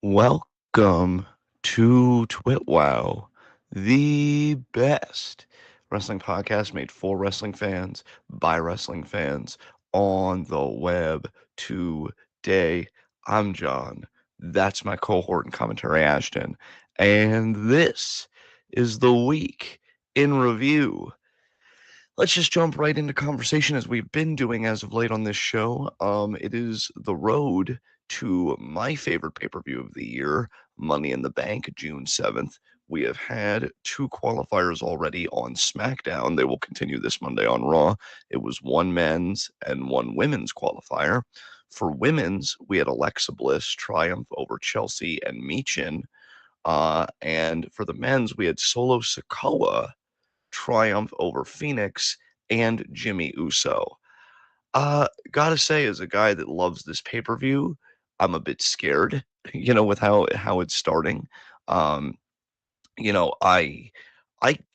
Welcome to TWitWoW, the best wrestling podcast made for wrestling fans by wrestling fans on the web today. I'm John. That's my cohort and commentary, Ashton. And this is the week in review. Let's just jump right into conversation as we've been doing as of late on this show. It is the road to my favorite pay-per-view of the year, Money in the Bank, June 7th. We have had two qualifiers already on SmackDown. They will continue this Monday on Raw. It was one men's and one women's qualifier. For women's, we had Alexa Bliss triumph over Chelsea and Michin. And for the men's, we had Solo Sikoa triumph over Phoenix and Jimmy Uso. Gotta say, as a guy that loves this pay per view, I'm a bit scared, with how it's starting. Um, I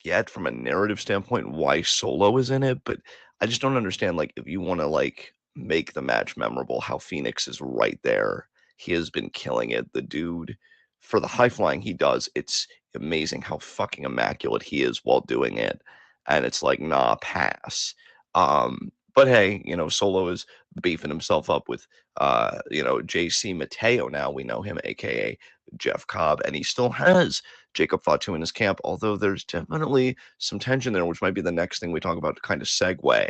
get from a narrative standpoint why Solo is in it, but I just don't understand. Like, if you want to make the match memorable, how Phoenix is right there. He has been killing it. The dude, for the high flying he does, it's amazing how fucking immaculate he is while doing it. And it's like, nah, pass. But hey, Solo is beefing himself up with JC Mateo now. We know him, aka Jeff Cobb, and he still has Jacob Fatu in his camp, although there's definitely some tension there, which might be the next thing we talk about to kind of segue.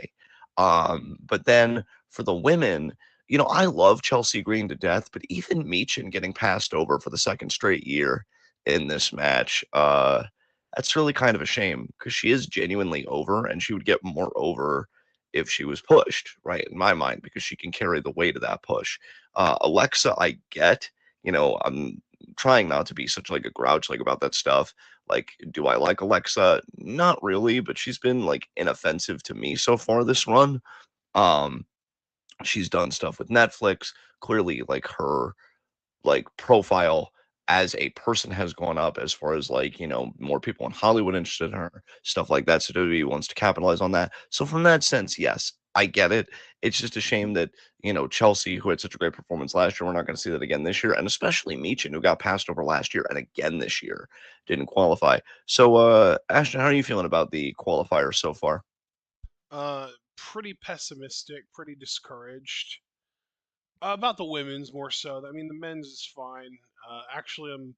But then for the women, I love Chelsea Green to death, but even Meechin getting passed over for the second straight year in this match, that's really kind of a shame because she is genuinely over and she would get more over if she was pushed, right? In my mind, because she can carry the weight of that push. Alexa, I get, I'm trying not to be such like a grouch like about that stuff. Like, do I like Alexa? Not really, but she's been like inoffensive to me so far this run. Um, she's done stuff with Netflix. Clearly, like her profile as a person has gone up as far as more people in Hollywood interested in her, stuff like that. So WWE wants to capitalize on that. So from that sense, yes, I get it. It's just a shame that, Chelsea, who had such a great performance last year, we're not going to see that again this year. And especially Meechin, who got passed over last year and again this year didn't qualify. So, Ashton, how are you feeling about the qualifier so far? Pretty pessimistic, pretty discouraged. About the women's more so. I mean, the men's is fine. Actually, I'm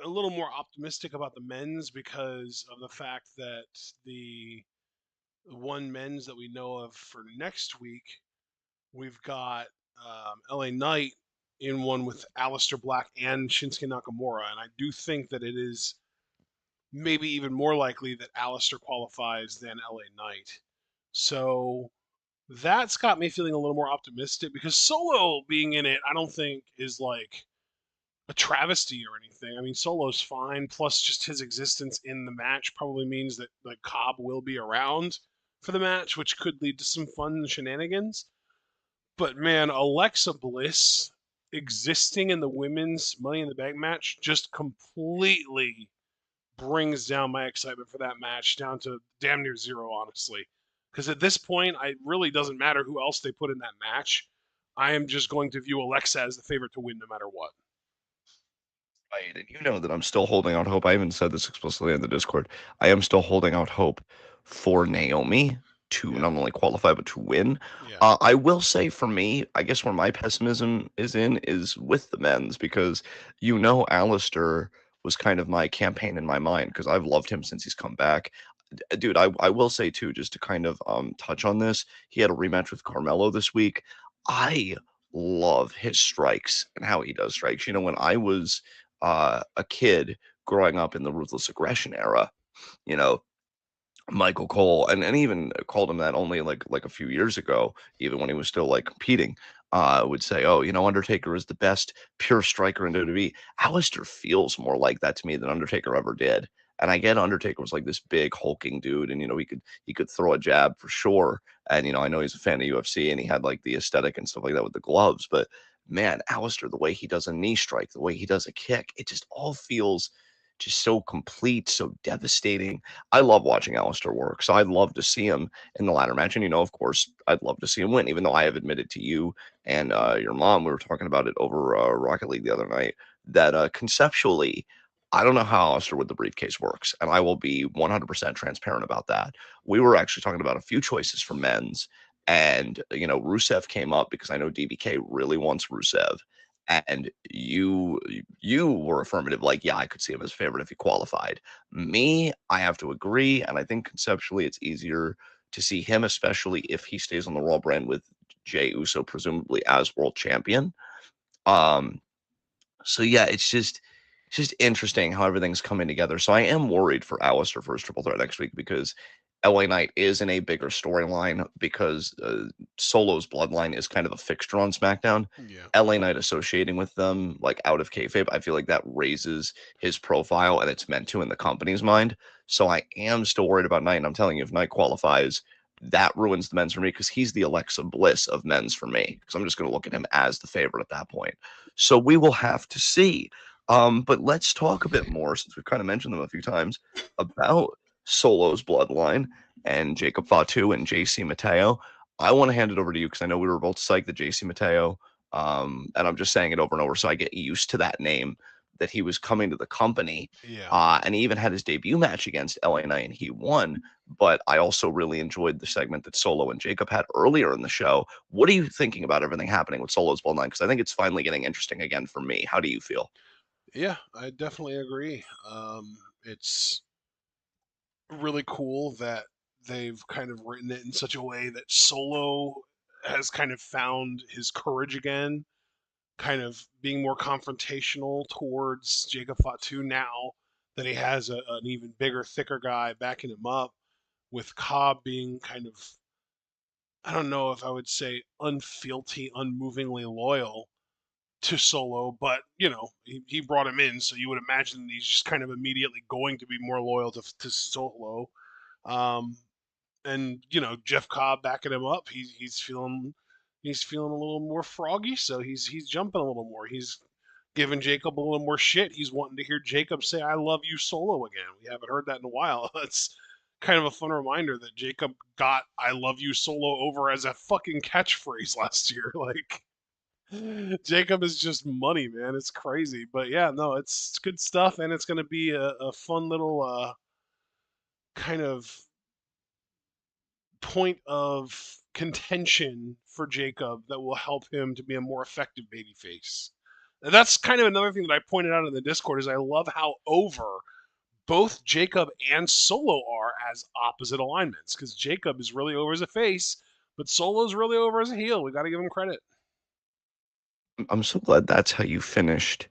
a little more optimistic about the men's because of the fact that the one men's that we know of for next week, we've got LA Knight in one with Aleister Black and Shinsuke Nakamura. And I do think that it is maybe even more likely that Aleister qualifies than LA Knight. So that's got me feeling a little more optimistic because Solo being in it, I don't think is like a travesty or anything. I mean, Solo's fine. Plus, just his existence in the match probably means that like Cobb will be around for the match, which could lead to some fun shenanigans. But man, Alexa Bliss existing in the women's Money in the Bank match just completely brings down my excitement for that match down to damn near zero, honestly. Because at this point, it really doesn't matter who else they put in that match. I am just going to view Alexa as the favorite to win no matter what. Right, and you know that I'm still holding out hope. I even said this explicitly in the Discord. I am still holding out hope for Naomi to Yeah, not only qualify but to win. yeah, I will say for me, I guess where my pessimism is in is with the men's because Alistair was kind of my campaign in my mind because I've loved him since he's come back. Dude, I will say too, just to kind of touch on this, he had a rematch with Carmelo this week. I love his strikes and how he does strikes. When I was a kid growing up in the ruthless aggression era, you know, Michael Cole, and even called him that only like a few years ago, even when he was still like competing, would say, "Oh, Undertaker is the best pure striker in WWE." Alistair feels more like that to me than Undertaker ever did. And I get Undertaker was like this big hulking dude, and he could throw a jab for sure. And I know he's a fan of UFC, and he had like the aesthetic and stuff like that with the gloves. But man, Alistair, the way he does a knee strike, the way he does a kick, it just all feels just so complete, so devastating. I love watching Alistair work, so I'd love to see him in the ladder match. And of course, I'd love to see him win, even though I have admitted to you and your mom, we were talking about it over Rocket League the other night, that conceptually, I don't know how Alistair with the briefcase works, and I will be 100% transparent about that. We were actually talking about a few choices for men's, and Rusev came up because I know DBK really wants Rusev, and you were affirmative, like, yeah, I could see him as a favorite if he qualified. Me, I have to agree, and I think conceptually it's easier to see him, especially if he stays on the Raw brand with Jey Uso, presumably as world champion. Um, so yeah, it's just interesting how everything's coming together. So I am worried for Alistair for his triple threat next week because LA Knight is in a bigger storyline because Solo's bloodline is kind of a fixture on SmackDown. Yeah. LA Knight associating with them, like out of kayfabe, I feel like that raises his profile and it's meant to in the company's mind. So I am still worried about Knight. And I'm telling you, if Knight qualifies, that ruins the men's for me because he's the Alexa Bliss of men's for me. Because I'm just going to look at him as the favorite at that point. So we will have to see. But let's talk a bit more, since we've kind of mentioned them a few times, about Solo's bloodline and Jacob Fatu and JC Mateo. I want to hand it over to you because I know we were both psyched that JC Mateo, and I'm just saying it over and over so I get used to that name, that he was coming to the company. Yeah. And he even had his debut match against LA Knight and he won. But I also really enjoyed the segment that Solo and Jacob had earlier in the show. What are you thinking about everything happening with Solo's bloodline? Because I think it's finally getting interesting again for me. How do you feel? Yeah, I definitely agree. It's really cool that they've kind of written it in such a way that Solo has kind of found his courage again, kind of being more confrontational towards Jacob Fatu now that he has an even bigger, thicker guy backing him up, with Cobb being kind of, I don't know if I would say unfealty, unmovingly loyal to Solo, but he brought him in, so you would imagine he's just kind of immediately going to be more loyal to Solo. Um, and Jeff Cobb backing him up. He's feeling a little more froggy, so he's jumping a little more. He's giving Jacob a little more shit. He's wanting to hear Jacob say "I love you" Solo again. We haven't heard that in a while. It's kind of a fun reminder that Jacob got "I love you" Solo over as a fucking catchphrase last year. Like, Jacob is just money, man. It's crazy, but yeah, no, it's good stuff, and it's gonna be a fun little kind of point of contention for Jacob that will help him to be a more effective babyface. And that's kind of another thing that I pointed out in the Discord is I love how over both Jacob and Solo are as opposite alignments because Jacob is really over as a face, but Solo's really over as a heel. We got to give him credit. I'm so glad that's how you finished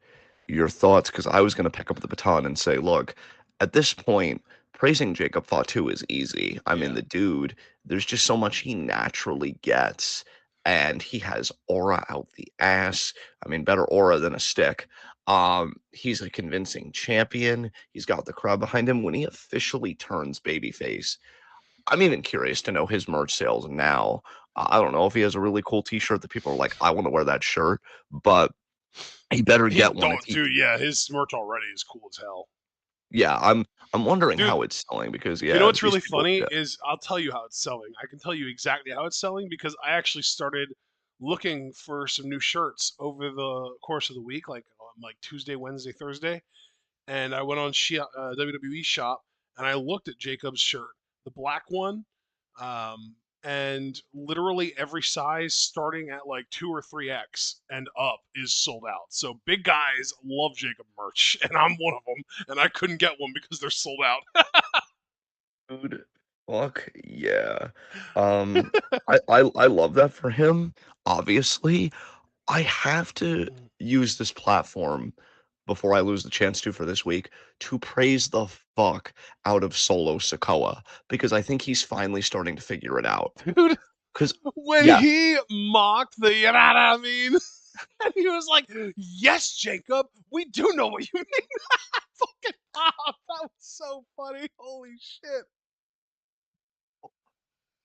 your thoughts because I was going to pick up the baton and say, look, at this point, praising Jacob Fatu is easy. I mean, Yeah. the dude, there's just so much he naturally gets, and he has aura out the ass. I mean, better aura than a stick. He's a convincing champion. He's got the crowd behind him. When he officially turns babyface, I'm even curious to know his merch sales now. I don't know if he has a really cool T-shirt that people are like, I want to wear that shirt, but he better He get one if don't, he. dude. Yeah, his merch already is cool as hell, Yeah, I'm wondering dude. how it's selling because You know yeah, what's these really people. funny Yeah. is I'll tell you how it's selling. I can tell you exactly how it's selling because I actually started looking for some new shirts over the course of the week, like on like Tuesday, Wednesday, Thursday, and I went on WWE Shop and I looked at Jacob's shirt, the black one, um, and literally every size starting at like 2 or 3X and up is sold out. So big guys love Jacob merch, and I'm one of them, and I couldn't get one because they're sold out. Dude, fuck yeah. I love that for him. Obviously, I have to use this platform before I lose the chance to for this week to praise the fuck out of Solo Sokoa because I think he's finally starting to figure it out. Dude, Because when yeah, he mocked the, you know what I mean? And he was like, yes, Jacob, we do know what you mean. Fucking pop. That was so funny. Holy shit.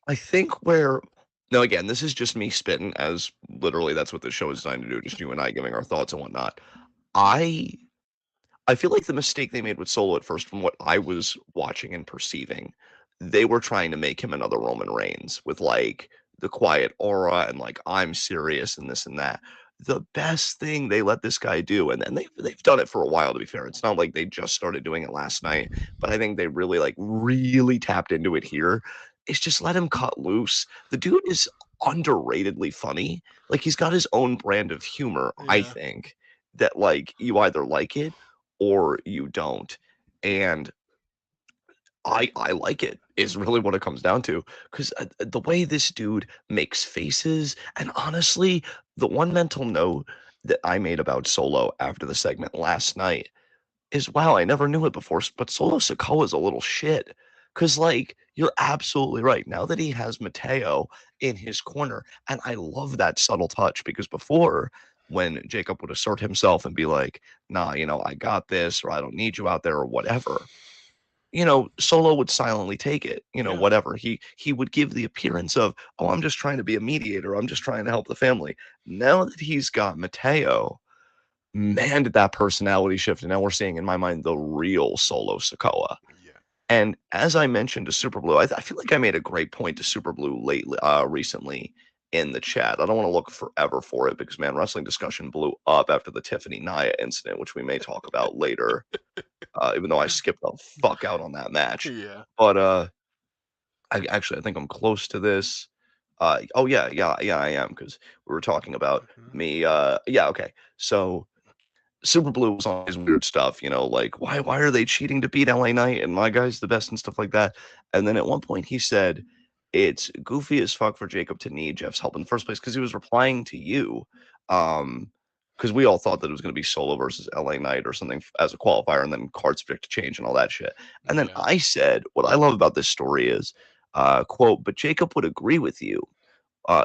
I think where no, again, this is just me spitting as literally that's what the show is designed to do, just you and I giving our thoughts and whatnot. I I feel like the mistake they made with Solo at first, from what I was watching and perceiving, they were trying to make him another Roman Reigns with like the quiet aura and like I'm serious and this and that. The best thing they let this guy do, and they've done it for a while, to be fair. It's not like they just started doing it last night, but I think they really really tapped into it here. Is just let him cut loose. The dude is underratedly funny. Like he's got his own brand of humor, I Yeah, think, that like you either like it or you don't. And I like it is really what it comes down to because the way this dude makes faces, and honestly, the one mental note that I made about Solo after the segment last night is, wow, I never knew it before, but Solo Sikoa is a little shit. Cause like you're absolutely right. Now that he has Mateo in his corner, and I love that subtle touch because before, when Jacob would assert himself and be like, nah, I got this, or I don't need you out there, or whatever, Solo would silently take it, yeah, whatever. He would give the appearance of, oh, I'm just trying to be a mediator. I'm just trying to help the family. Now that he's got Mateo, man, did that personality shift. And now we're seeing in my mind the real Solo Sokoa. yeah, And as I mentioned to Super Blue, I feel like I made a great point to Super Blue lately, recently in the chat. I don't want to look forever for it because man, wrestling discussion blew up after the Tiffany Nia incident, which we may talk about later. Even though I skipped the fuck out on that match. yeah. But I think I'm close to this. Oh yeah, yeah, yeah, I am because we were talking about Mhm. me. Yeah, okay. So Super Blue was on his weird stuff, like why are they cheating to beat LA Knight and my guy's the best and stuff like that. And then at one point he said it's goofy as fuck for Jacob to need Jeff's help in the first place because he was replying to you. Because we all thought that it was going to be Solo versus LA Knight or something as a qualifier, and then cards pick to change and all that shit. And then Yeah, I said, what I love about this story is, quote, but Jacob would agree with you.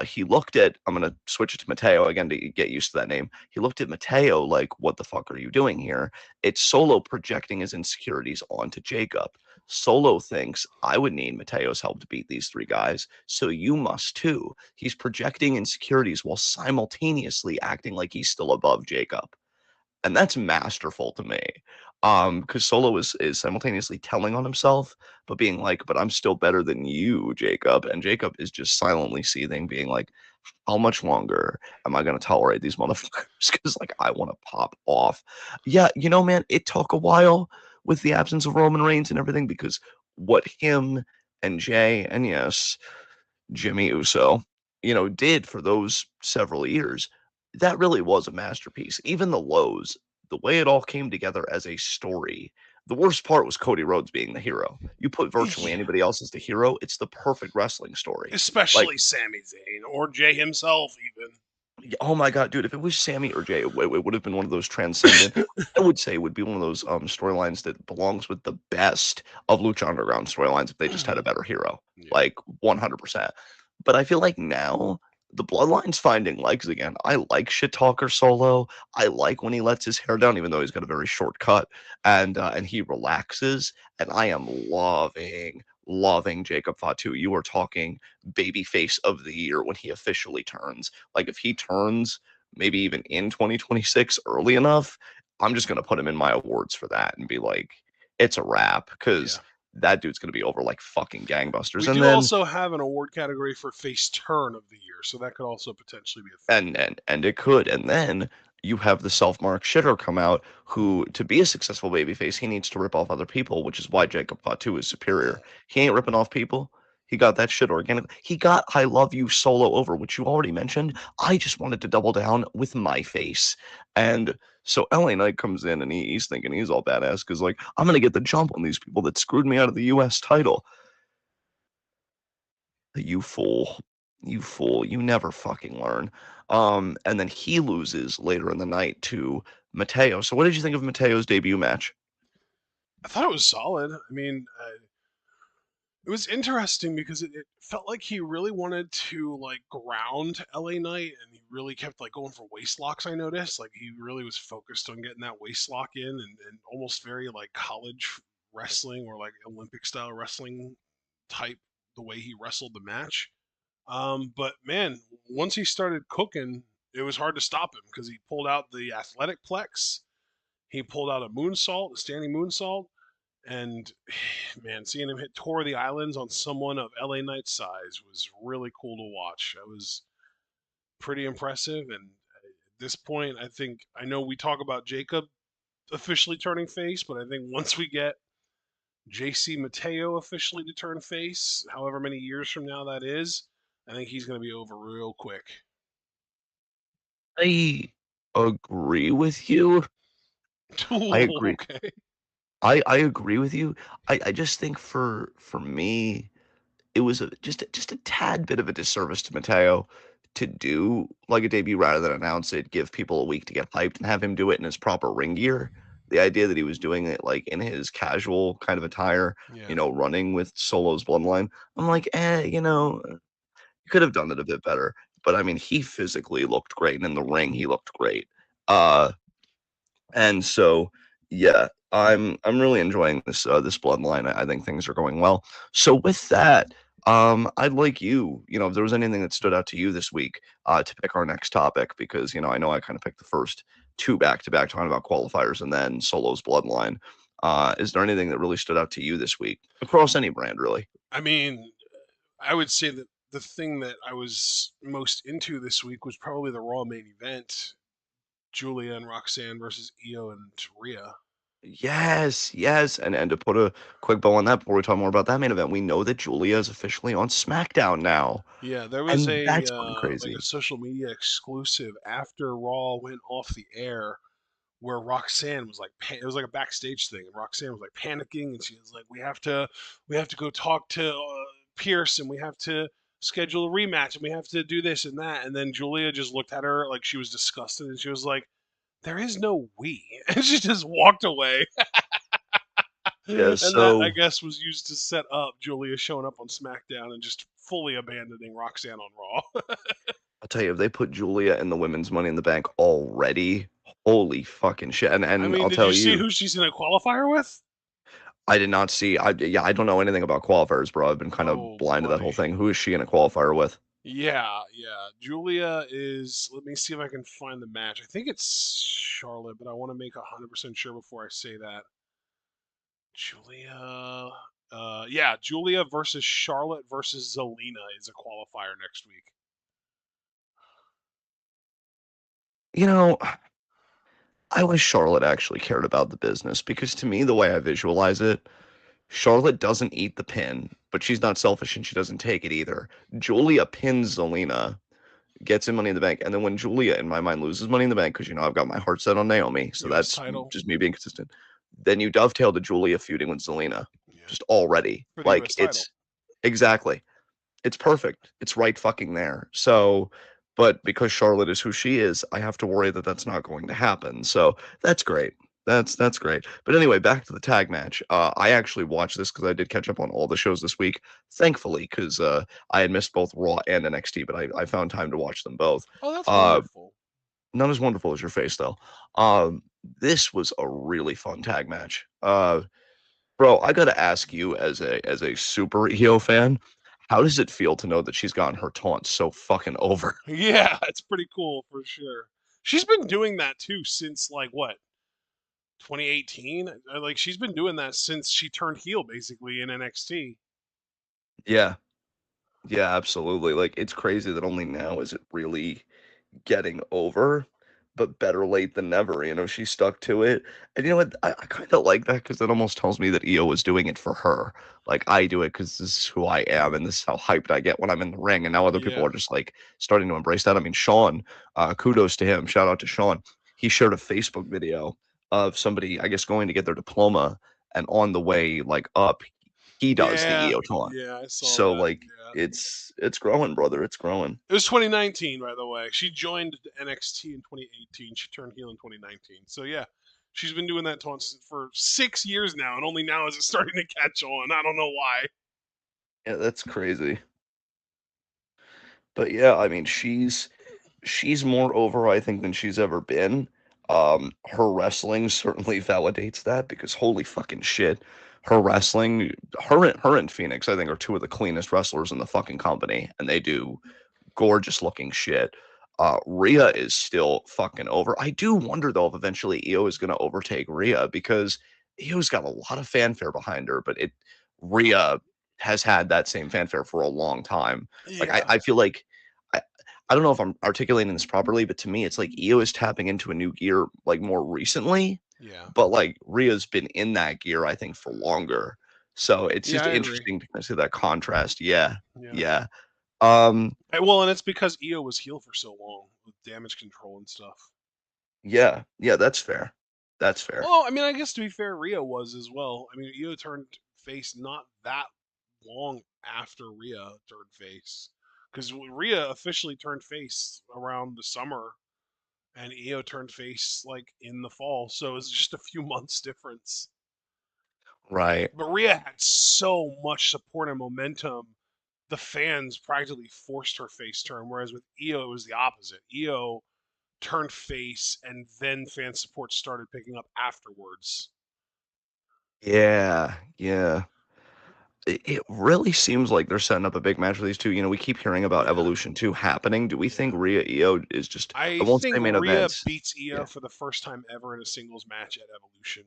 He looked at, I'm going to switch it to Mateo again to get used to that name. He looked at Mateo like, what the fuck are you doing here? It's Solo projecting his insecurities onto Jacob. Solo thinks I would need Mateo's help to beat these three guys, so you must too. He's projecting insecurities while simultaneously acting like he's still above Jacob. And that's masterful to me. Because Solo is simultaneously telling on himself, but being like, but I'm still better than you, Jacob. And Jacob is just silently seething, being like, how much longer am I going to tolerate these motherfuckers? Because like I want to pop off. Yeah, man, it took a while with the absence of Roman Reigns and everything because what him and Jay and yes, Jimmy Uso, did for those several years, that really was a masterpiece. Even the lows, the way it all came together as a story. The worst part was Cody Rhodes being the hero. You put virtually yeah. anybody else as the hero, it's the perfect wrestling story. Like, Especially Sami Zayn or Jay himself, even. oh my god, dude, if it was Sammy or Jay, it would have been one of those transcendent. I would say it would be one of those storylines that belongs with the best of Lucha Underground storylines if they just had a better hero, Yeah, like 100%. But I feel like now the bloodline's finding legs again. I like shit talker Solo. I like when he lets his hair down, even though he's got a very short cut, and he relaxes. And I am loving Jacob Fatu. You are talking babyface of the year when he officially turns. Like if he turns maybe even in 2026 early enough, I'm just gonna put him in my awards for that and be like, it's a wrap because yeah. that dude's gonna be over like fucking gangbusters. We And do then also have an award category for face turn of the year, so that could also potentially be a thing. and it could. And then you have the self-marked shitter come out who, to be a successful babyface, he needs to rip off other people, which is why Jacob Fatu is superior. He ain't ripping off people. He got that shit organically. He got I Love You Solo over, which you already mentioned. I just wanted to double down with my face. And so LA Knight comes in and he's thinking he's all badass because, like, I'm going to get the jump on these people that screwed me out of the US title. You fool. You fool. You never fucking learn. And then he loses later in the night to Mateo. So what did you think of Mateo's debut match? I thought it was solid. I mean, it was interesting because it felt like he really wanted to like ground LA Knight, and he really kept like going for waist locks. I noticed like he really was focused on getting that waist lock in, and almost very like college wrestling or like Olympic style wrestling type the way he wrestled the match. But man, once he started cooking, it was hard to stop him because he pulled out the athletic plex. He pulled out a moonsault, a standing moonsault, and man, seeing him hit Tour of the Islands on someone of LA Knight's size was really cool to watch. That was pretty impressive. And at this point, I think I know we talk about Jacob officially turning face, but I think once we get JC Mateo officially to turn face, however many years from now that is, I think he's going to be over real quick. I agree with you. I agree. Okay. I agree with you. I just think for me, it was just a tad bit of a disservice to Mateo to do like a debut rather than announce it, give people a week to get hyped and have him do it in his proper ring gear. The idea that he was doing it like in his casual kind of attire, Yeah. running with Solo's bloodline, I'm like, you could have done it a bit better. But I mean, he physically looked great, and in the ring, he looked great. Uh, and so, yeah, I'm really enjoying this bloodline. I think things are going well. So with that, I'd like if there was anything that stood out to you this week, to pick our next topic because I know I kind of picked the first two back to back talking about qualifiers and then Solo's bloodline. Is there anything that really stood out to you this week across any brand, really? I mean, I would say that the thing that I was most into this week was probably the Raw main event, Julia and Roxanne versus Io and Rhea. Yes, yes, and to put a quick bow on that before we talk more about that main event, we know that Julia is officially on SmackDown now, Yeah, there was and a that's fucking like a crazy. social media exclusive after Raw went off the air where Roxanne was like it was like a backstage thing, and Roxanne was like panicking, and she was like, "We have to go talk to Pierce, and we have to schedule a rematch, and we have to do this and that." And then Julia just looked at her like she was disgusted, and she was like, "There is no we," and she just walked away. Yeah, And that I so guess was used to set up Julia showing up on SmackDown and just fully abandoning Roxanne on Raw. I'll tell you, if they put Julia in the women's Money in the Bank already, holy fucking shit! And I and mean, I'll did you tell see you, who she's in a qualifier with? I did not see. I don't know anything about qualifiers, bro. I've been kind of Oh, blind to that whole buddy. thing. Who is she in a qualifier with? Yeah, yeah. Julia is. Let me see if I can find the match. I think it's Charlotte, but I want to make 100% sure before I say that. Julia. Yeah, Julia versus Charlotte versus Zelina is a qualifier next week. You know, I wish Charlotte actually cared about the business because to me, the way I visualize it, Charlotte doesn't eat the pin, but she's not selfish and she doesn't take it either. Julia pins Zelina, gets in Money in the Bank, and then when Julia, in my mind, loses Money in the Bank, because I've got my heart set on Naomi, so U.S. that's title. just me being consistent. Then you dovetail to Julia feuding with Zelina, Yeah, just already. for the Like U.S. title. it's exactly, it's perfect. It's right fucking there. So, but because Charlotte is who she is, I have to worry that that's not going to happen. So that's great. That's great. But anyway, back to the tag match. I actually watched this because I did catch up on all the shows this week, thankfully, because I had missed both Raw and NXT, but I found time to watch them both. Oh, that's Uh, wonderful. not as wonderful as your face, though. Um, this was a really fun tag match. Bro, I gotta ask you as a super EO fan, how does it feel to know that she's gotten her taunt so fucking over? Yeah, it's pretty cool for sure. She's been doing that too since like what 2018. Like she's been doing that since she turned heel basically in NXT. Yeah, yeah, absolutely. Like it's crazy that only now is it really getting over, but better late than never. She stuck to it. And you know what? I kind of like that because it almost tells me that EO was doing it for her. Like I do it because this is who I am and this is how hyped I get when I'm in the ring. And now other people Yeah, are just like starting to embrace that. I mean, Sean, kudos to him. Shout out to Sean. He shared a Facebook video of somebody, I guess, going to get their diploma, and on the way like up, he does the yeah, EO taunt. yeah. I saw So that. like Yeah, it's growing, brother. It's growing. it was 2019, by the way. She joined NXT in 2018. She turned heel in 2019. So yeah, she's been doing that taunt for 6 years now, and only now is it starting to catch on. I don't know why. Yeah, that's crazy. But yeah, I mean, she's more over, I think, than she's ever been. Her wrestling certainly validates that because holy fucking shit, her wrestling, her and Phoenix, I think, are two of the cleanest wrestlers in the fucking company, and they do gorgeous looking shit. Rhea is still fucking over. I do wonder though if eventually Io is going to overtake Rhea because Io's got a lot of fanfare behind her, but it Rhea has had that same fanfare for a long time. Like Yeah, I feel like I, I don't know if I'm articulating this properly, but to me it's like Io is tapping into a new gear like more recently, yeah, but like Rhea's been in that gear I think for longer. So it's yeah. just I agree. interesting to kind of see that contrast. Yeah. Yeah. Yeah. Um Well, and it's because Io was heel for so long with damage control and stuff. yeah. Yeah, that's fair. That's fair. Well, I mean, I guess to be fair, Rhea was as well. I mean, Io turned face not that long after Rhea turned face, because Rhea officially turned face around the summer, and Io turned face like in the fall. So it's just a few months difference. Right. But Rhea had so much support and momentum, the fans practically forced her face turn. Whereas with Io, it was the opposite. Io turned face, and then fan support started picking up afterwards. Yeah, yeah. It really seems like they're setting up a big match for these two. You know, we keep hearing about Yeah, Evolution 2 happening. Do we think yeah. Rhea Io is just I I won't think say main Rhea events. beats Yeah. Io for the first time ever in a singles match at Evolution.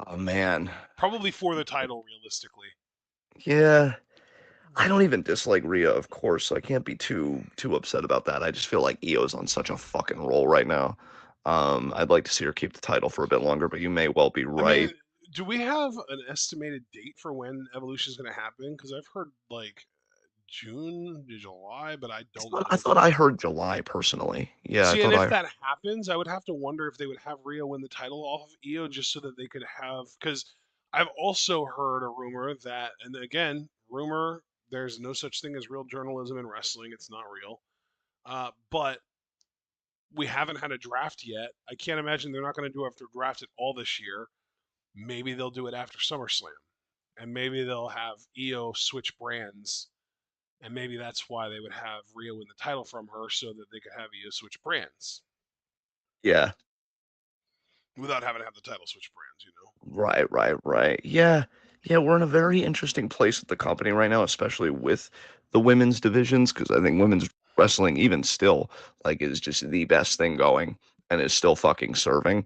Oh man. Probably for the title, realistically. Yeah. I don't even dislike Rhea, of course, so I can't be too upset about that. I just feel like Io's on such a fucking roll right now. I'd like to see her keep the title for a bit longer, but you may well be I right. mean, do we have an estimated date for when Evolution is going to happen? Because I've heard like June to July, but I don't I know thought for I sure. heard July personally. Yeah, I See, and thought if I that happens, I would have to wonder if they would have Rhea win the title off of Io just so that they could have. Because I've also heard a rumor that, and again, rumor, there's no such thing as real journalism in wrestling, it's not real. But we haven't had a draft yet. I can't imagine they're not going to do after draft it all this year. Maybe they'll do it after SummerSlam. And maybe they'll have Io switch brands. And maybe that's why they would have Rhea win the title from her so that they could have Io switch brands yeah. without having to have the title switch brands, you know? Right, right, right. Yeah. Yeah, we're in a very interesting place with the company right now, especially with the women's divisions, because I think women's wrestling, even still, like is just the best thing going and is still fucking serving.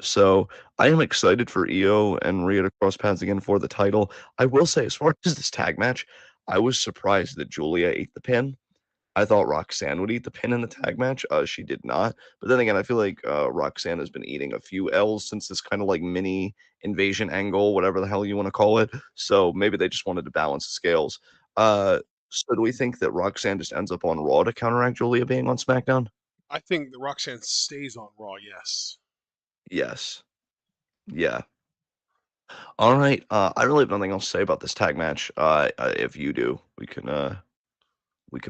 So I am excited for Io and Rhea to cross paths again for the title. I will say, as far as this tag match, I was surprised that Julia ate the pin. I thought Roxanne would eat the pin in the tag match. She did not. But then again, I feel like Roxanne has been eating a few L's since this kind of like mini invasion angle, whatever the hell you want to call it. So maybe they just wanted to balance the scales. So do we think that Roxanne just ends up on Raw to counteract Julia being on SmackDown? I think that Roxanne stays on Raw, yes. Yes. Yeah. All right. I really have nothing else to say about this tag match. If you do, we can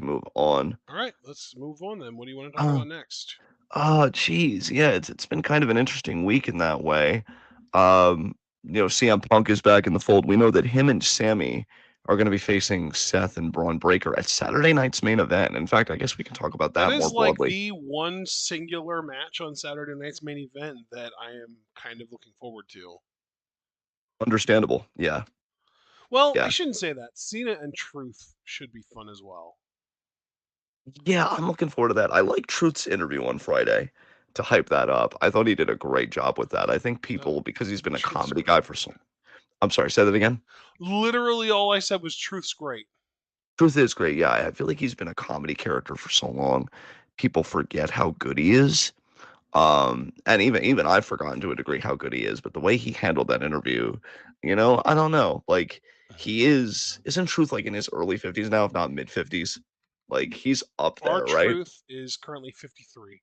move on. All right, let's move on then. What do you want to talk Uh, about next? Oh, geez. Yeah, it's been kind of an interesting week in that way. CM Punk is back in the fold. We know that him and Sammy are going to be facing Seth and Braun Breaker at Saturday night's main event. In fact, I guess we can talk about That that more is like broadly. the one singular match on Saturday night's main event that I am kind of looking forward to. Understandable. Yeah. Well, I Yeah. shouldn't say that. Cena and Truth should be fun as well. Yeah, I'm looking forward to that. I like Truth's interview on Friday to hype that up. I thought he did a great job with that. I think No, people, because he's been a Truth's comedy great. guy for so I'm sorry, say that again. Literally, all I said was Truth's great. Truth is great. Yeah, I feel like he's been a comedy character for so long. People forget how good he is. And even I've forgotten to a degree how good he is, but the way he handled that interview, I don't know. Like he isn't Truth like in his early 50s now, if not mid 50s? Like he's up Our there, right? Truth is currently 53.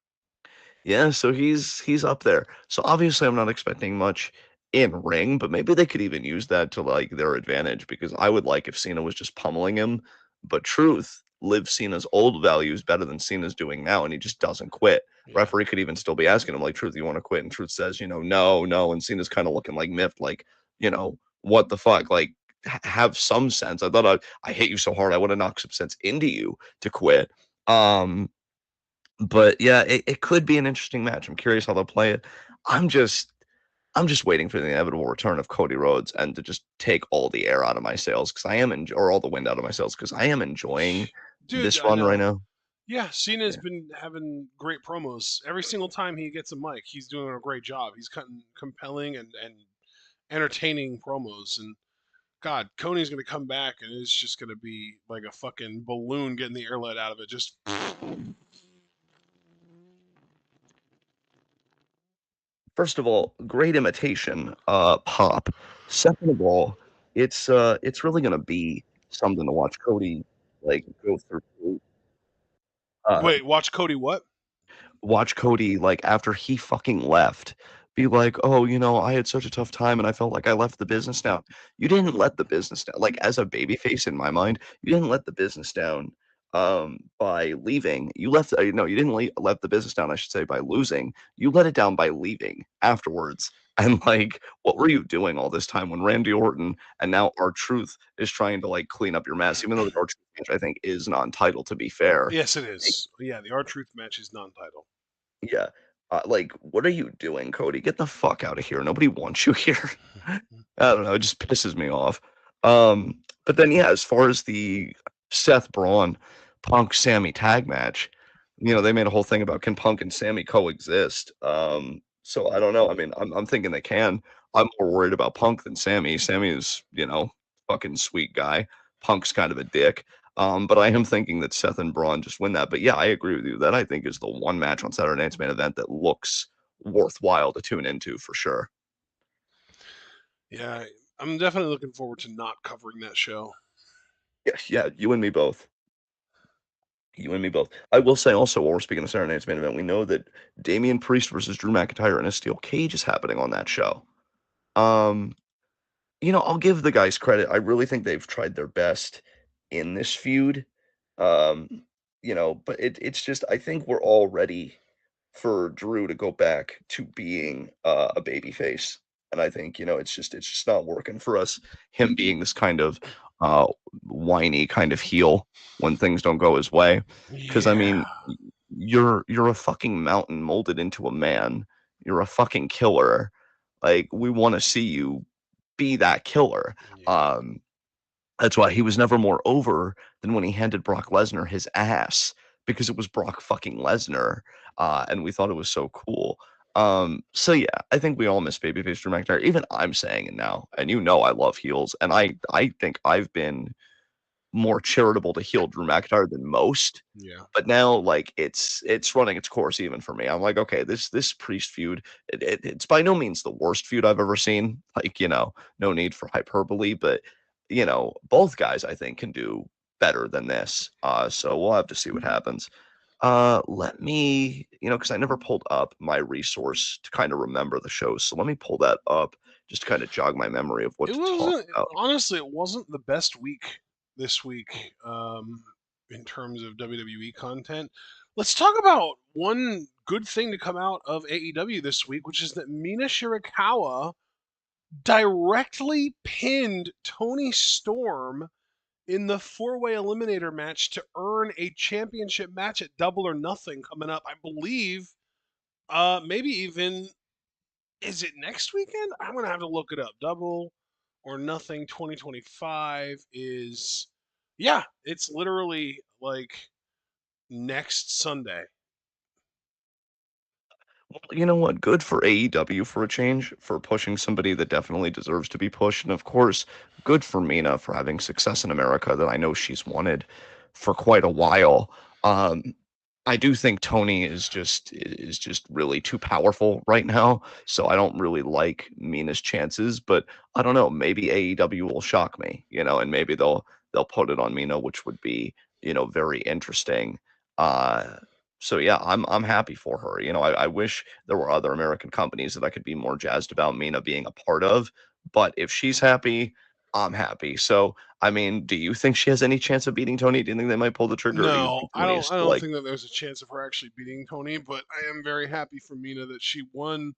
Yeah, so he's up there. So obviously I'm not expecting much in ring, but maybe they could even use that to like their advantage because I would like if Cena was just pummeling him, but Truth lives Cena's old values better than Cena's doing now, and he just doesn't quit. Yeah, Referee could even still be asking him like, Truth, you want to quit? And Truth says, no, no, and Cena's kind of looking like miffed, like, what the fuck? Like have some sense. I thought I hate you so hard I would have knocked some sense into you to quit. Um but yeah, it could be an interesting match. I'm curious how they'll play it. I'm just I'm just waiting for the inevitable return of Cody Rhodes and to just take all the air out of my sails because I am or all the wind out of my sails because I am enjoying dude, this I run right know. now. Yeah, Cena's Yeah. been having great promos. Every single time he gets a mic, he's doing a great job. He's cutting compelling and entertaining promos. And God, Coney's gonna come back and it's just gonna be like a fucking balloon getting the air let out of it. Just First of all, great imitation, Pop. Second of all, it's really gonna be something to watch Cody, like, go through, uh wait, watch Cody what? watch Cody, like, after he fucking left, be like, "Oh, I had such a tough time, and I felt like I left the business down." You didn't let the business down. Like, as a babyface in my mind, you didn't let the business down, by leaving. You left no, you didn't let the business down, I should say, by losing. You let it down by leaving afterwards. And, like, what were you doing all this time when Randy Orton and now R-Truth is trying to, like, clean up your mess, even though the R-Truth match, I think, is non-title, to be fair. Yes, it is. Yeah, the R-Truth match is non-title. Yeah. Like, what are you doing, Cody? Get the fuck out of here. Nobody wants you here. I don't know. It just pisses me off. But then, yeah, as far as the Seth Braun Punk Sammy tag match, they made a whole thing about can Punk and Sammy coexist. So I don't know. I mean, I'm thinking they can. I'm more worried about Punk than Sammy. Sammy is, fucking sweet guy. Punk's kind of a dick. But I am thinking that Seth and Braun just win that. But yeah, I agree with you. That I think is the one match on Saturday night's main event that looks worthwhile to tune into for sure. Yeah, I'm definitely looking forward to not covering that show. Yeah, yeah, you and me both. You and me both. I will say also, while we're speaking of Saturday night's main event, we know that Damian Priest versus Drew McIntyre in a steel cage is happening on that show. Um, I'll give the guys credit. I really think they've tried their best in this feud. Um, but it's just I think we're all ready for Drew to go back to being a babyface. And I think, it's just not working for us. Him being this kind of uh whiny kind of heel when things don't go his way. Because I Yeah, mean, you're a fucking mountain molded into a man. You're a fucking killer. Like we want to see you be that killer. yeah, Um, that's why he was never more over than when he handed Brock Lesnar his ass because it was Brock fucking Lesnar, and we thought it was so cool. So yeah, I think we all miss babyface Drew McIntyre. Even I'm saying it now, and I love heels, and I think I've been more charitable to heel Drew McIntyre than most. yeah. But now, like it's running its course even for me. I'm like, okay, this Priest feud, it's by no means the worst feud I've ever seen. Like, no need for hyperbole, but both guys I think can do better than this. So we'll have to see what happens. Let me, because I never pulled up my resource to kind of remember the shows. So let me pull that up just to kind of jog my memory of what It to talk wasn't about. honestly. It wasn't the best week this week in terms of WWE content. Let's talk about one good thing to come out of AEW this week, which is that Mina Shirakawa directly pinned Tony Storm in the four-way eliminator match to earn a championship match at Double or Nothing coming up. I believe, maybe even is it next weekend? I'm gonna have to look it up. Double or Nothing 2025 is, yeah, it's literally like next Sunday. Well, you know what? Good for AEW for a change, for pushing somebody that definitely deserves to be pushed. And of course, good for Mina for having success in America that I know she's wanted for quite a while. Um, I do think Tony is just really too powerful right now. So I don't really like Mina's chances, but I don't know. Maybe AEW will shock me, and maybe they'll put it on Mina, which would be, very interesting. Uh so yeah, I'm happy for her. I wish there were other American companies that I could be more jazzed about Mina being a part of, but if she's happy, I'm happy. So, I mean, do you think she has any chance of beating Tony? Do you think they might pull the trigger, or do you No, think Tony is I still don't like think that there's a chance of her actually beating Tony, but I am very happy for Mina that she won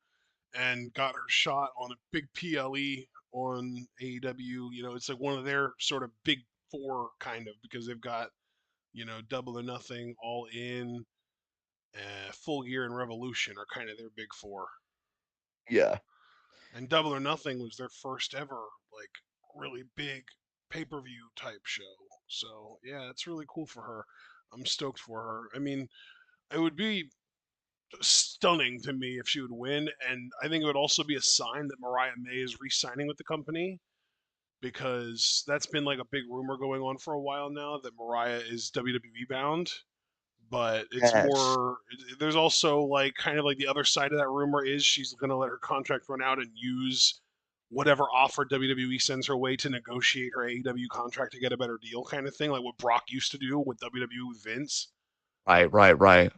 and got her shot on a big PLE on AEW. You know, it's like one of their sort of big four kind of, because they've got, Double or Nothing, All In, Full Gear, and Revolution are kind of their big four. yeah. And Double or Nothing was their first ever like really big pay-per-view type show. So yeah, it's really cool for her. I'm stoked for her. I mean, it would be stunning to me if she would win, and I think it would also be a sign that Mariah May is re-signing with the company because that's been like a big rumor going on for a while now that Mariah is WWE bound. But it's Yes. more. There's also like kind of like the other side of that rumor is she's going to let her contract run out and use whatever offer WWE sends her way to negotiate her AEW contract to get a better deal, kind of thing, like what Brock used to do with WWE with Vince, Right, right, right.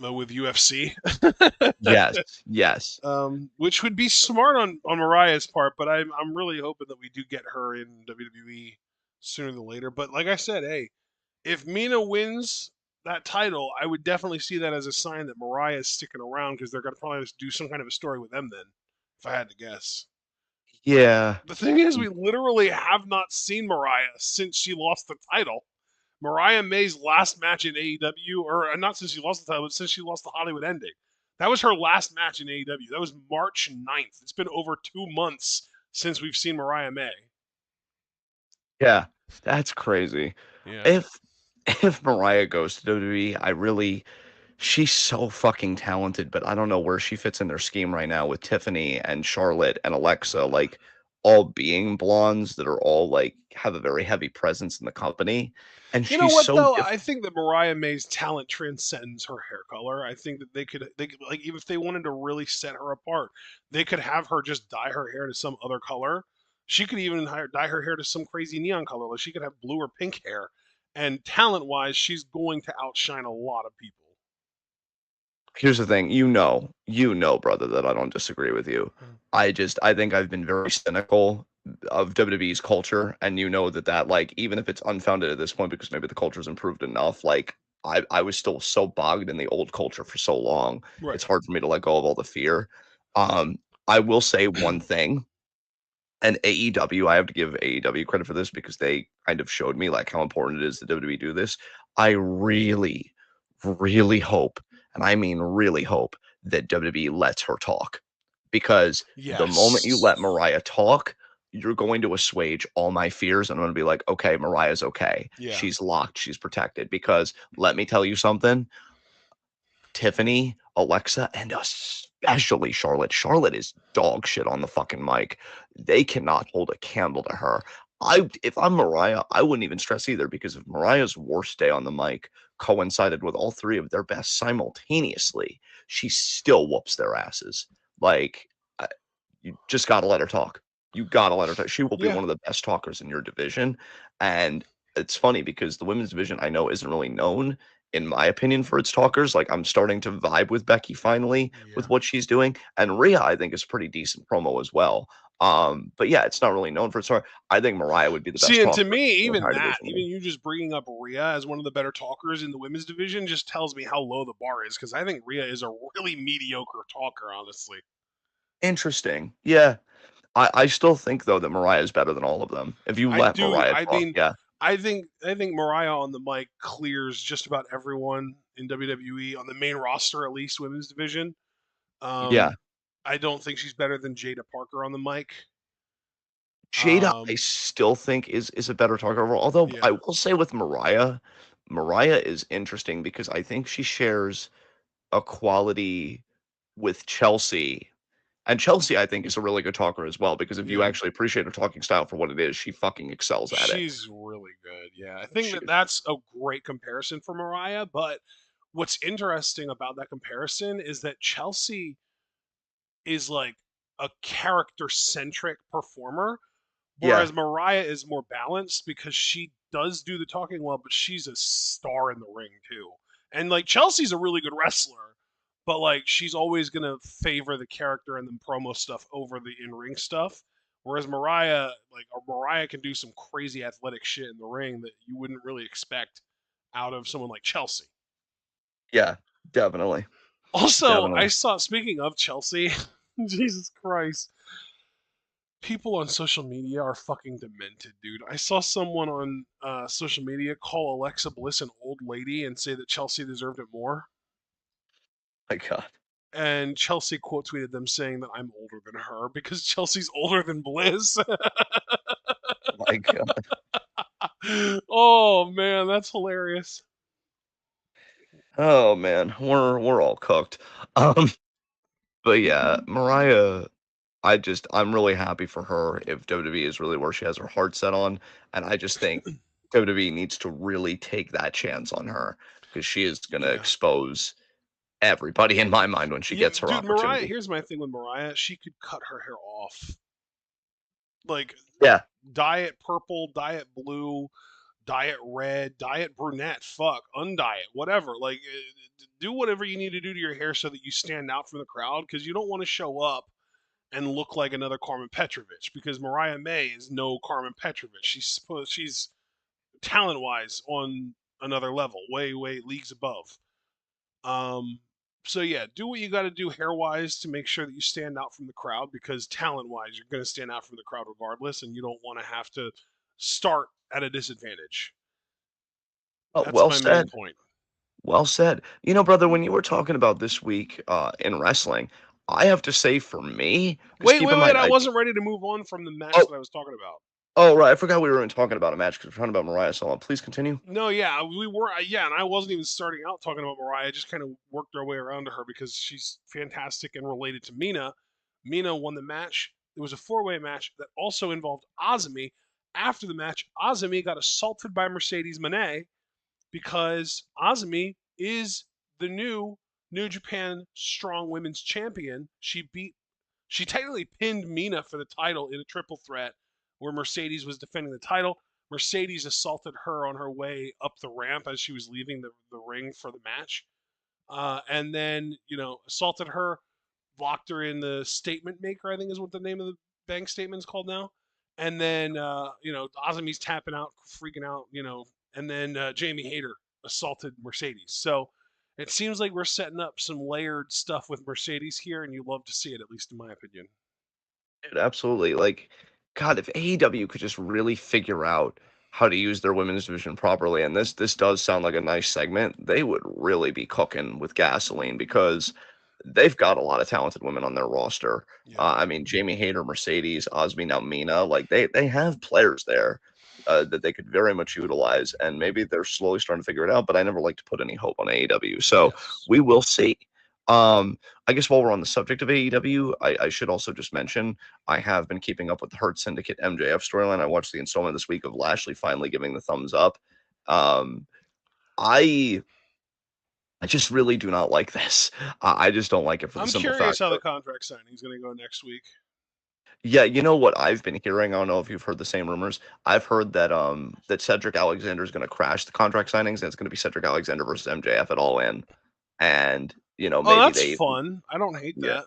with UFC. Yes, yes. Which would be smart on Mariah's part, but I'm really hoping that we do get her in WWE sooner than later. But like I said, hey, if Mina wins that title, I would definitely see that as a sign that Mariah is sticking around because they're gonna probably do some kind of a story with them then, if I had to guess. Yeah. The thing is, we literally have not seen Mariah since she lost the title. Mariah May's last match in AEW, or not since she lost the title, but since she lost the Hollywood ending. That was her last match in AEW. That was March 9th. It's been over 2 months since we've seen Mariah May. Yeah. That's crazy. Yeah. If if Mariah goes to WWE, I really she's so fucking talented, but I don't know where she fits in their scheme right now with Tiffany and Charlotte and Alexa, like all being blondes that are all like have a very heavy presence in the company. And You know she's what so though? I different. think that Mariah May's talent transcends her hair color. I think that they could like even if they wanted to really set her apart, they could have her just dye her hair to some other color. She could even dye her hair to some crazy neon color. Like she could have blue or pink hair. And talent wise, she's going to outshine a lot of people. Here's the thing, brother, that I don't disagree with you. I think I've been very cynical of WWE's culture, and you know that like even if it's unfounded at this point because maybe the culture's improved enough, like I was still so bogged in the old culture for so long. Right. It's hard for me to let go of all the fear. I will say one thing, and AEW, I have to give AEW credit for this because they kind of showed me like how important it is that WWE do this. I really, really hope, and I mean really hope, that WWE lets her talk. Because the moment you Yes. let Mariah talk, you're going to assuage all my fears. And I'm going to be like, okay, Mariah's okay. Yeah. She's locked. She's protected. Because let me tell you something, Tiffany, Alexa, and especially Charlotte. Charlotte is dog shit on the fucking mic. They cannot hold a candle to her. If I'm Mariah, I wouldn't even stress either because if Mariah's worst day on the mic coincided with all three of their best simultaneously, she still whoops their asses. Like, you just gotta let her talk. You gotta let her talk. She will be Yeah. one of the best talkers in your division. And it's funny because the women's division I know isn't really known, in my opinion, for its talkers. Like I'm starting to vibe with Becky finally with Yeah. what she's doing. And Rhea, I think, is pretty decent promo as well. But yeah, it's not really known for its talk. I think Mariah would be the best See, and to talker me, in the even entire that, division to even me. you just bringing up Rhea as one of the better talkers in the women's division just tells me how low the bar is because I think Rhea is a really mediocre talker, honestly. Interesting. Yeah. I still think though that Mariah is better than all of them. If you I let do. Mariah I talk, mean, yeah. I think Mariah on the mic clears just about everyone in WWE on the main roster, at least women's division. Yeah. Um, I don't think she's better than Jada Parker on the mic. Jada, I Um, still think is a better talker overall. Although I yeah, will say with Mariah, Mariah is interesting because I think she shares a quality with Chelsea. And Chelsea, I think, is a really good talker as well, because if you yeah, actually appreciate her talking style for what it is, she fucking excels at it. she's really good. Yeah, I think She that that's a great comparison for Mariah. But what's interesting about that comparison is that Chelsea is like a character centric performer. yeah, Whereas Mariah is more balanced because she does do the talking well, but she's a star in the ring too. And like Chelsea's a really good wrestler, but like she's always gonna favor the character and the promo stuff over the in ring stuff. Whereas Mariah can do some crazy athletic shit in the ring that you wouldn't really expect out of someone like Chelsea. yeah, definitely, Also, I definitely. saw speaking of Chelsea, Jesus Christ, people on social media are fucking demented, dude. I saw someone on social media call Alexa Bliss an old lady and say that Chelsea deserved it more. My God, And Chelsea quote tweeted them saying that I'm older than her because Chelsea's older than Bliss. my God. Oh man, that's hilarious. Oh man, we're all cooked. Um, but yeah, Mariah, I'm really happy for her if WWE is really where she has her heart set on, and I just think WWE needs to really take that chance on her because she is gonna Yeah. expose everybody in my mind when she Yeah, gets her dude, Mariah, opportunity. here's my thing with Mariah. She could cut her hair off. Like, Yeah, dye it purple, dye it blue, dye it red, dye it brunette, fuck, undye it, whatever. Like, do whatever you need to do to your hair so that you stand out from the crowd because you don't want to show up and look like another Carmen Petrovich because Mariah May is no Carmen Petrovich. She's talent wise on another level, way leagues above. Um, so yeah, do what you got to do hair wise to make sure that you stand out from the crowd because talent wise, you're going to stand out from the crowd regardless, and you don't want to have to start at a disadvantage. That's well my main said. point. Well said. You know, brother, when you were talking about this week in wrestling, I have to say for me, because Wait, keep wait, in wait! mind, I wasn't ready to move on from the match oh, that I was talking about. oh, right, I forgot we were even talking about a match because we're talking about Mariah Salon. Please continue. No, yeah, we were, yeah, and I wasn't even starting out talking about Mariah. I just kind of worked our way around to her because she's fantastic and related to Mina. Mina won the match. It was a four-way match that also involved Azumi. After the match, Azumi got assaulted by Mercedes Moné because Azumi is the new New Japan Strong Women's Champion. She technically pinned Mina for the title in a triple threat where Mercedes was defending the title. Mercedes assaulted her on her way up the ramp as she was leaving the ring for the match. And then, assaulted her, blocked her in the statement maker, I think is what the name of the bank statement is called now. And then, Azumi's tapping out, freaking out, and then Jamie Hayter assaulted Mercedes. So it seems like we're setting up some layered stuff with Mercedes here, and you love to see it, at least in my opinion. Dude, absolutely. Like, God, if AEW could just really figure out how to use their women's division properly, and this does sound like a nice segment, they would really be cooking with gasoline because they've got a lot of talented women on their roster. Yeah. I mean, Jamie Hayter, Mercedes, Osby, now Mina, like they have players there that they could very much utilize, and maybe they're slowly starting to figure it out. But I never like to put any hope on AEW, so Yes. we will see. I guess while we're on the subject of AEW, I should also just mention I have been keeping up with the Hurt Syndicate MJF storyline. I watched the installment this week of Lashley finally giving the thumbs up. Um, I I just really do not like this. I just don't like it for the I'm simple curious fact how the of contract signing is going to go next week. yeah, you know what I've been hearing. I don't know if you've heard the same rumors. I've heard that that Cedric Alexander is going to crash the contract signings, and it's going to be Cedric Alexander versus MJF at All In, and Oh, maybe that's they fun. I don't hate yeah. that.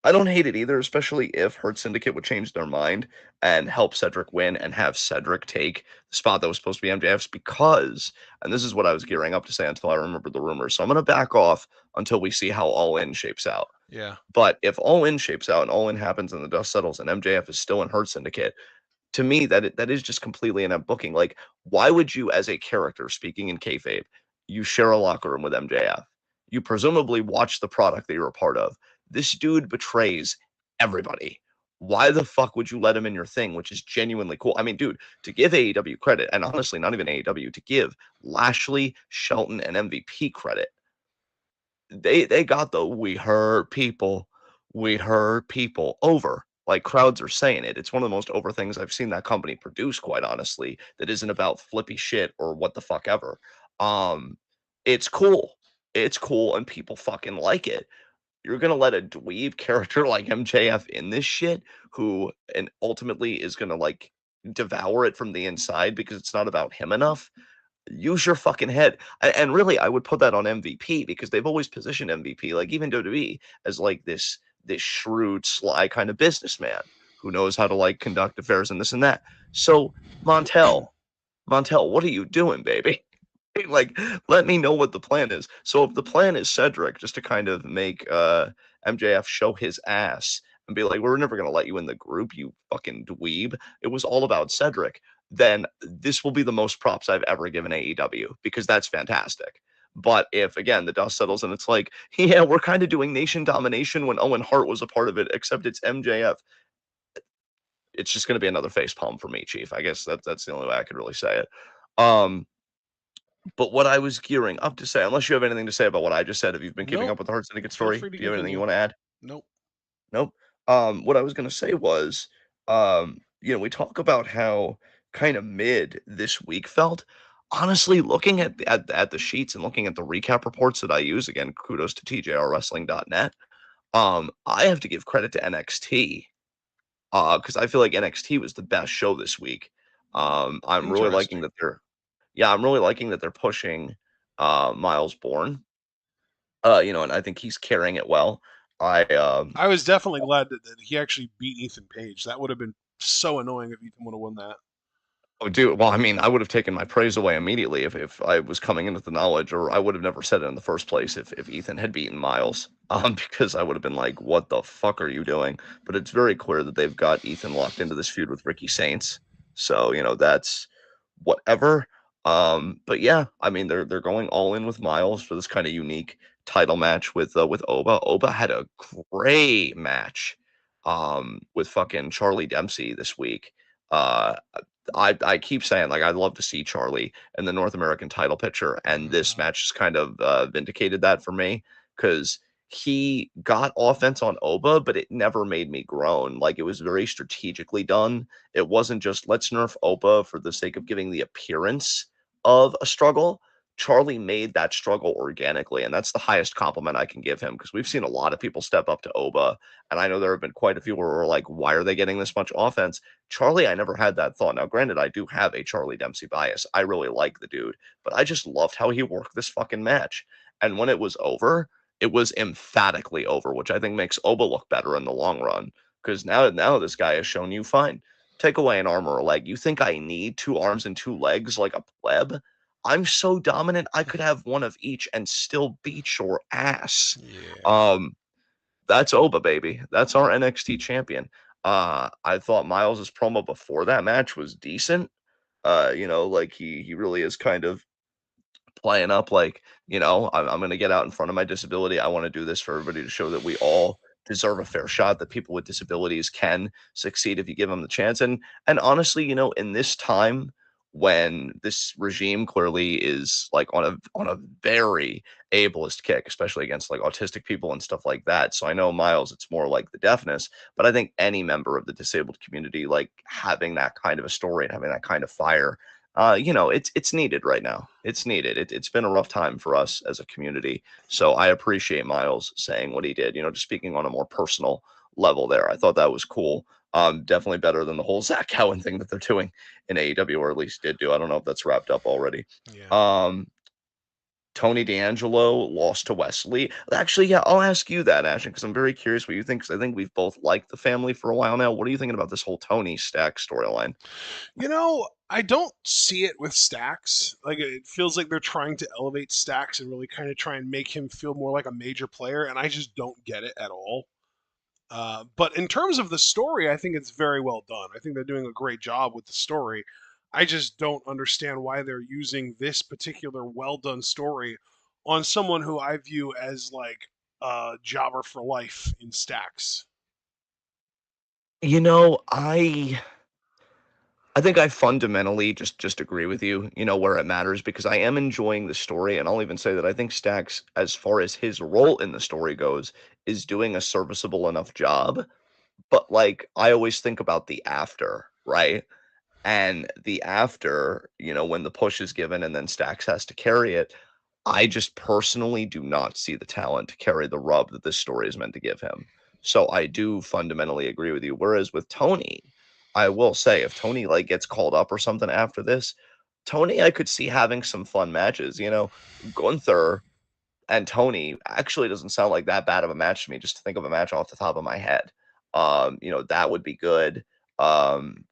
I don't hate it either, especially if Hurt Syndicate would change their mind and help Cedric win and have Cedric take the spot that was supposed to be MJF's because, and this is what I was gearing up to say until I remember the rumors. So I'm going to back off until we see how All In shapes out. Yeah. But if All In shapes out and All In happens and the dust settles and MJF is still in Hurt Syndicate, to me that is just completely inept booking. Like, why would you, as a character speaking in kayfabe, you share a locker room with MJF? You presumably watch the product that you're a part of. This dude betrays everybody. Why the fuck would you let him in your thing, which is genuinely cool? I mean, dude, to give AEW credit, and honestly, not even AEW, to give Lashley, Shelton, and MVP credit, they got the we hurt people over. Like crowds are saying it. It's one of the most over things I've seen that company produce, quite honestly, that isn't about flippy shit or what the fuck ever. Um, it's cool. It's cool and people fucking like it. You're gonna let a dweeb character like MJF in this shit who and ultimately is gonna like devour it from the inside because it's not about him enough. Use your fucking head. And really, I would put that on MVP because they've always positioned MVP, like even WWE, as like this shrewd, sly kind of businessman who knows how to like conduct affairs and this and that. So Montel, Montel, what are you doing, baby? Like, let me know what the plan is. So if the plan is Cedric, just to kind of make MJF show his ass and be like, we're never gonna let you in the group, you fucking dweeb. It was all about Cedric. Then this will be the most props I've ever given AEW because that's fantastic. But if again the dust settles and it's like, yeah, we're kind of doing nation domination when Owen Hart was a part of it, except it's MJF. It's just going to be another face palm for me, Chief. I guess that's the only way I could really say it. Um, But what I was gearing up to say, unless you have anything to say about what I just said, have you been keeping Nope. up with the Hard Syndicate Feel story? free to Do you have anything you continue. want to add? Nope. Nope. What I was gonna say was, we talk about how kind of mid this week felt. Honestly, looking at the sheets and looking at the recap reports that I use, again, kudos to tjrwrestling.net. I have to give credit to NXT because I feel like NXT was the best show this week. I'm really liking Interesting. that I'm really liking that they're pushing Miles Bourne. And I think he's carrying it well. I I was definitely glad that he actually beat Ethan Page. That would have been so annoying if Ethan would have won that. Oh, dude. Well, I mean, I would have taken my praise away immediately if I was coming in with the knowledge, or I would have never said it in the first place if Ethan had beaten Miles. Because I would have been like, "What the fuck are you doing?" But it's very clear that they've got Ethan locked into this feud with Ricky Saints. So that's whatever. But yeah, I mean, they're going all in with Miles for this kind of unique title match with Oba. Oba had a great match, with fucking Charlie Dempsey this week. Uh, I keep saying, like, I'd love to see Charlie in the North American title picture, and this Uh, match has kind of, vindicated that for me because he got offense on Oba, but it never made me groan. Like, it was very strategically done. It wasn't just, "Let's nerf Oba for the sake of giving the appearance of a struggle." Charlie made that struggle organically, and that's the highest compliment I can give him because we've seen a lot of people step up to Oba, and I know there have been quite a few where we're like, "Why are they getting this much offense?" Charlie, I never had that thought. Now, granted, I do have a Charlie Dempsey bias. I really like the dude, but I just loved how he worked this fucking match. And when it was over, it was emphatically over, which I think makes Oba look better in the long run. Because now this guy has shown you fine. Take away an arm or a leg. You think I need two arms and two legs like a pleb? I'm so dominant I could have one of each and still beat your ass. yeah. Um, that's Oba, baby. That's our NXT champion. I thought Miles's promo before that match was decent. Like he really is kind of playing up like, I'm going to get out in front of my disability. I want to do this for everybody to show that we all deserve a fair shot, that people with disabilities can succeed if you give them the chance. And honestly, in this time when this regime clearly is like on a very ableist kick, especially against like autistic people and stuff like that. So I know Miles, it's more like the deafness, but I think any member of the disabled community like having that kind of a story and having that kind of fire, it's needed right now. It's needed. It's been a rough time for us as a community. So I appreciate Miles saying what he did, just speaking on a more personal level there. I thought that was cool. Definitely better than the whole Zach Cowan thing that they're doing in AEW, or at least did do. I don't know if that's wrapped up already. Yeah. Um, Tony D'Angelo lost to Wesley. Actually, yeah, I'll ask you that, Ashton, because I'm very curious what you think. Because I think we've both liked the family for a while now. What are you thinking about this whole Tony Stack storyline? I don't see it with Stacks. Like it feels like they're trying to elevate Stacks and really kind of try and make him feel more like a major player, and I just don't get it at all. But in terms of the story, I think it's very well done. I think they're doing a great job with the story. I just don't understand why they're using this particular well done story on someone who I view as like a jobber for life in Stacks. I think I fundamentally just agree with you, where it matters because I am enjoying the story, and I'll even say that I think Stacks, as far as his role in the story goes, is doing a serviceable enough job. But like I always think about the after, right? And the after, when the push is given and then Stacks has to carry it, I just personally do not see the talent to carry the rub that this story is meant to give him. So I do fundamentally agree with you. Whereas with Tony, I will say if Tony like gets called up or something after this, Tony I could see having some fun matches. Gunther and Tony actually doesn't sound like that bad of a match to me, just to think of a match off the top of my head. That would be good. Um,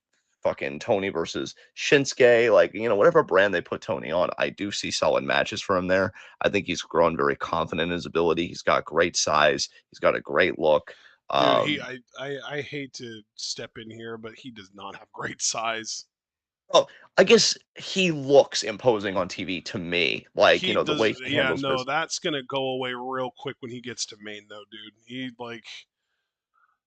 Fucking Tony versus Shinsuke, like, whatever brand they put Tony on, I do see solid matches for him there. I think he's grown very confident in his ability. He's got great size. He's got a great look. Dude, Um, I hate to step in here, but he does not have great size. well, I guess he looks imposing on TV to me, like, He the does, way he yeah, handles no, business. that's gonna go away real quick when he gets to Maine, though, dude. He like,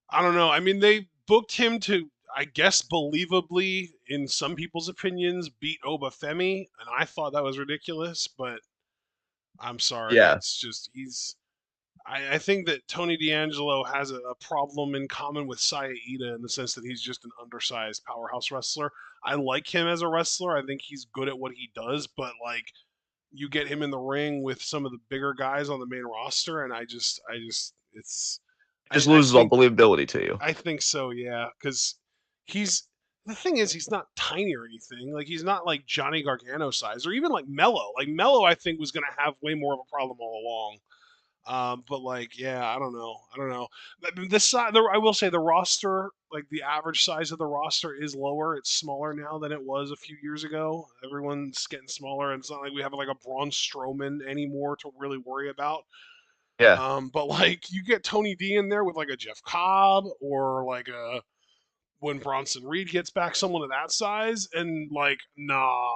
I don't know. I mean, they booked him to. I guess believably, in some people's opinions, beat Obafemi, and I thought that was ridiculous. But I'm sorry, Yeah. it's just I think that Tony D'Angelo has a problem in common with Saya Ida in the sense that he's just an undersized powerhouse wrestler. I like him as a wrestler. I think he's good at what he does, but like you get him in the ring with some of the bigger guys on the main roster, and it's It just I loses all think believability to you. so, yeah, because he's the thing is he's not tiny or anything. Like he's not like Johnny Gargano size or even like Mello. Like Mello, I think was gonna have way more of a problem all along. But like, yeah, I don't know. I don't know. This side, I will say the roster, like the average size of the roster is lower. It's smaller now than it was a few years ago. Everyone's getting smaller, and it's not like we have like a Braun Strowman anymore to really worry about. Yeah. But like you get Tony D in there with like a Jeff Cobb or like a when Bronson Reed gets back someone of that size, and like, nah,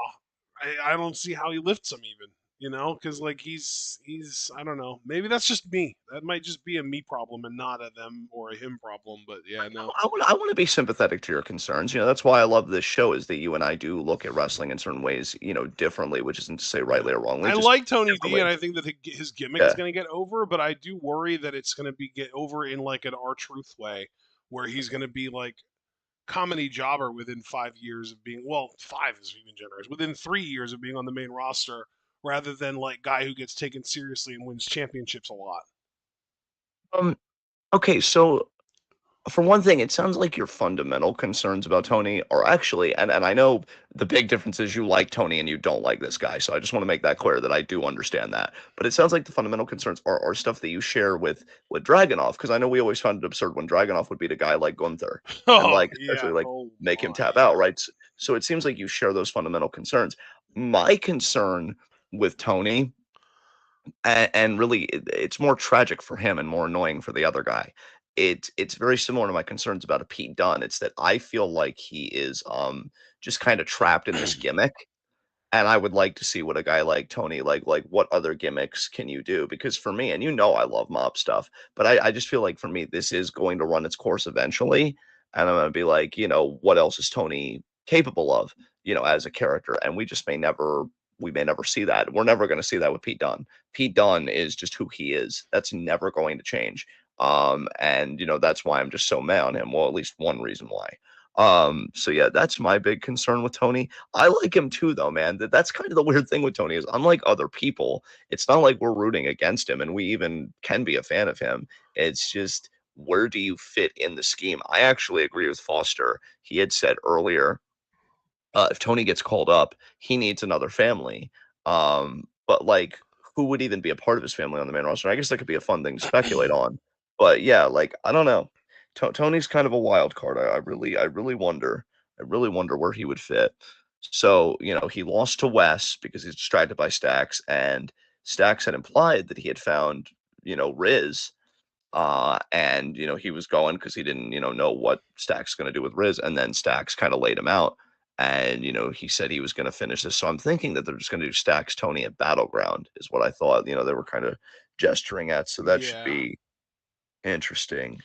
I don't see how he lifts him even. You know, because like he's I don't know. Maybe that's just me. That might just be a me problem and not a them or a him problem. But yeah, no. I wanna be sympathetic to your concerns, that's why I love this show is that you and I do look at wrestling in certain ways, differently, which isn't to say Yeah. rightly or wrongly, I just like Tony D, and differently. I think that his gimmick is Yeah. going to get over, but I do worry that it's going to be get over in like an R Truth way, where he's going to be like comedy jobber within 5 years of being well, five is even generous. Within 3 years of being on the main roster, rather than like guy who gets taken seriously and wins championships a lot. Um, okay, so for one thing, it sounds like your fundamental concerns about Tony are actually and I know the big difference is you like Tony and you don't like this guy, so I just wanna make that clear that I do understand that. But it sounds like the fundamental concerns are stuff that you share with Dragunov, because I know we always found it absurd when Dragunov would beat a guy like Gunther and, Oh like, yeah. essentially, like, Oh make him my. tap out, Yeah. right? So it seems like you share those fundamental concerns. My concern with Tony and really it's more tragic for him and more annoying for the other guy. It's very similar to my concerns about a Pete Dunne. It's that I feel like he is just kind of trapped in this gimmick, and I would like to see what a guy like Tony, like what other gimmicks can you do? Because for me, and I love mob stuff, but I just feel like for me, this is going to run its course eventually. And I'm gonna be like, what else is Tony capable of, as a character? And we may never see that. We're never gonna see that with Pete Dunne. Pete Dunne is just who he is. That's never going to change. And that's why I'm just so mad on him. Well, at least one reason why. So yeah, that's my big concern with Tony. I like him too, though, man. That's kind of the weird thing with Tony is unlike other people, it's not like we're rooting against him, and we even can be a fan of him. It's just where do you fit in the scheme? I actually agree with Foster. He had said earlier if Tony gets called up, he needs another family. But like, who would even be a part of his family on the main roster? I guess that could be a fun thing to speculate on. But yeah, like I don't know. Tony's kind of a wild card. I really wonder. I really wonder where he would fit. So he lost to Wes because he's distracted by Stacks, and Stacks had implied that he had found Riz and he was going because he didn't know what Stack's going to do with Riz, and then Stacks kind of laid him out, and he said he was going to finish this. So I'm thinking that they're just going to do Stacks Tony at Battleground is what I thought. They were kind of gesturing at, so that should Yeah. be interesting.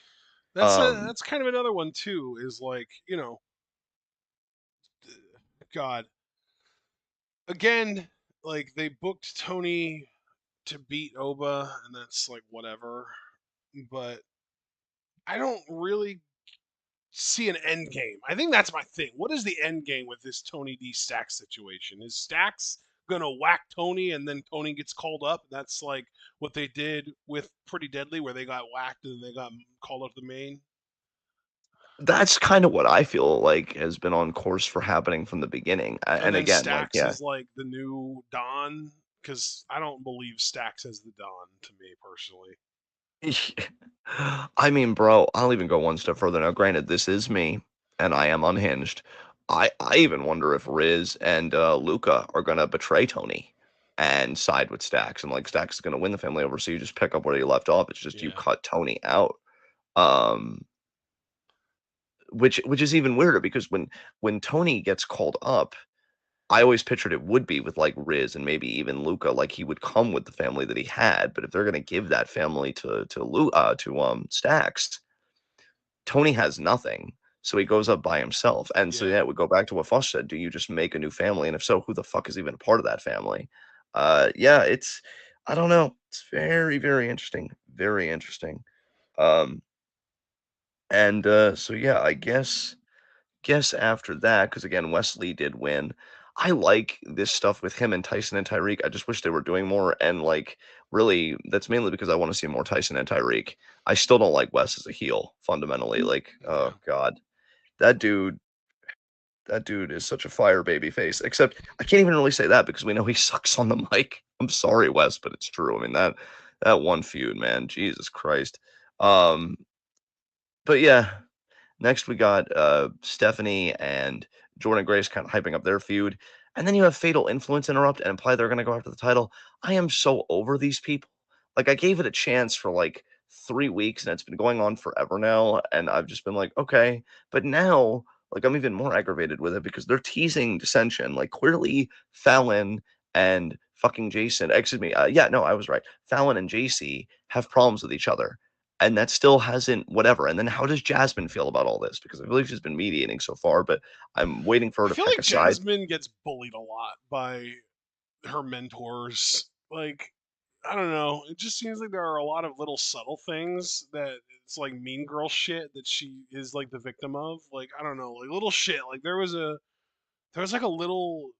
That's Um, that's kind of another one too. Is like God again. Like they booked Tony to beat Oba, and that's like whatever. But I don't really see an end game. I think that's my thing. What is the end game with this Tony D Stacks situation? Is Stacks gonna whack Tony and then Tony gets called up? That's like what they did with Pretty Deadly, where they got whacked and they got called up the main. that's kind of what I feel like has been on course for happening from the beginning. And And then again, like, Stacks yeah, is like the new Don, because I don't believe Stacks as the Don to me personally. I mean, bro, I'll even go one step further. Now, granted, this is me, and I am unhinged. I even wonder if Riz and Luca are gonna betray Tony and side with Stacks, and like Stacks is gonna win the family over. So you just pick up where you left off. It's just you Yeah. cut Tony out, um, which is even weirder because when Tony gets called up. I always pictured it would be with, like, Riz and maybe even Luca, like, he would come with the family that he had, but if they're gonna give that family to Stacks, Tony has nothing. So he goes up by himself. And so Yeah. yeah, we go back to what Foster said. Do you just make a new family? And if so, who the fuck is even a part of that family? Yeah, it's I don't know. It's very, very interesting. Very interesting. Um, and so yeah, I guess after that, because again, Wesley did win. I like this stuff with him and Tyson and Tyreek. I just wish they were doing more. And like, really, that's mainly because I want to see more Tyson and Tyreek. I still don't like Wes as a heel, fundamentally. Like, oh Yeah. god, that dude, that dude is such a fire baby face. Except I can't even really say that because we know he sucks on the mic. I'm sorry, Wes, but it's true. I mean that one feud, man, Jesus Christ. Um, but yeah, next, we got Stephanie and Jordan Grace kind of hyping up their feud. And then you have Fatal Influence interrupt and imply they're going to go after the title. I am so over these people. Like, I gave it a chance for like 3 weeks and it's been going on forever now. And I've just been like, okay. But now, like, I'm even more aggravated with it because they're teasing dissension. Like, clearly, Fallon and fucking Jason, excuse me. Yeah, no, I was right. Fallon and JC have problems with each other and that still hasn't whatever. And then how does Jasmine feel about all this? Because I believe she's been mediating so far, but I'm waiting for I her to feel pick like a side. Jasmine gets bullied a lot by her mentors. Like, I don't know. It just seems like there are a lot of little subtle things that it's like mean girl shit that she is like the victim of. Like, I don't know, like little shit. Like there was like a little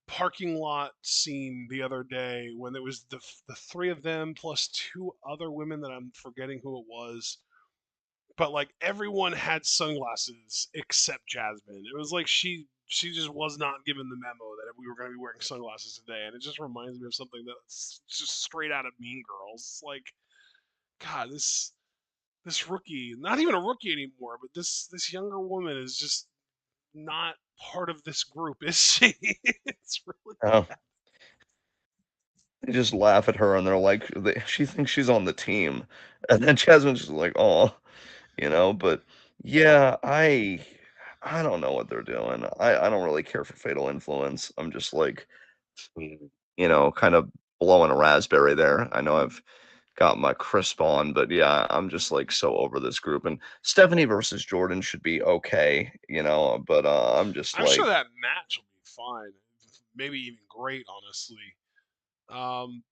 parking lot scene the other day when it was the three of them plus two other women that I'm forgetting who it was, but like everyone had sunglasses except Jasmine. It was like she just was not given the memo that we were going to be wearing sunglasses today, and it just reminds me of something that's just straight out of Mean Girls. It's like, God, this rookie, not even a rookie anymore, but this younger woman is just not part of this group, is she? It's really Oh, they just laugh at her and they're like, she thinks she's on the team. And then Jasmine's just like, oh, but yeah, I don't know what they're doing. I don't really care for Fatal Influence. I'm just like, kind of blowing a raspberry there. I know I've got my crisp on, but yeah, I'm just like so over this group. And Stephanie versus Jordan should be okay, but I'm just I'm sure like, that match will be fine, maybe even great, honestly.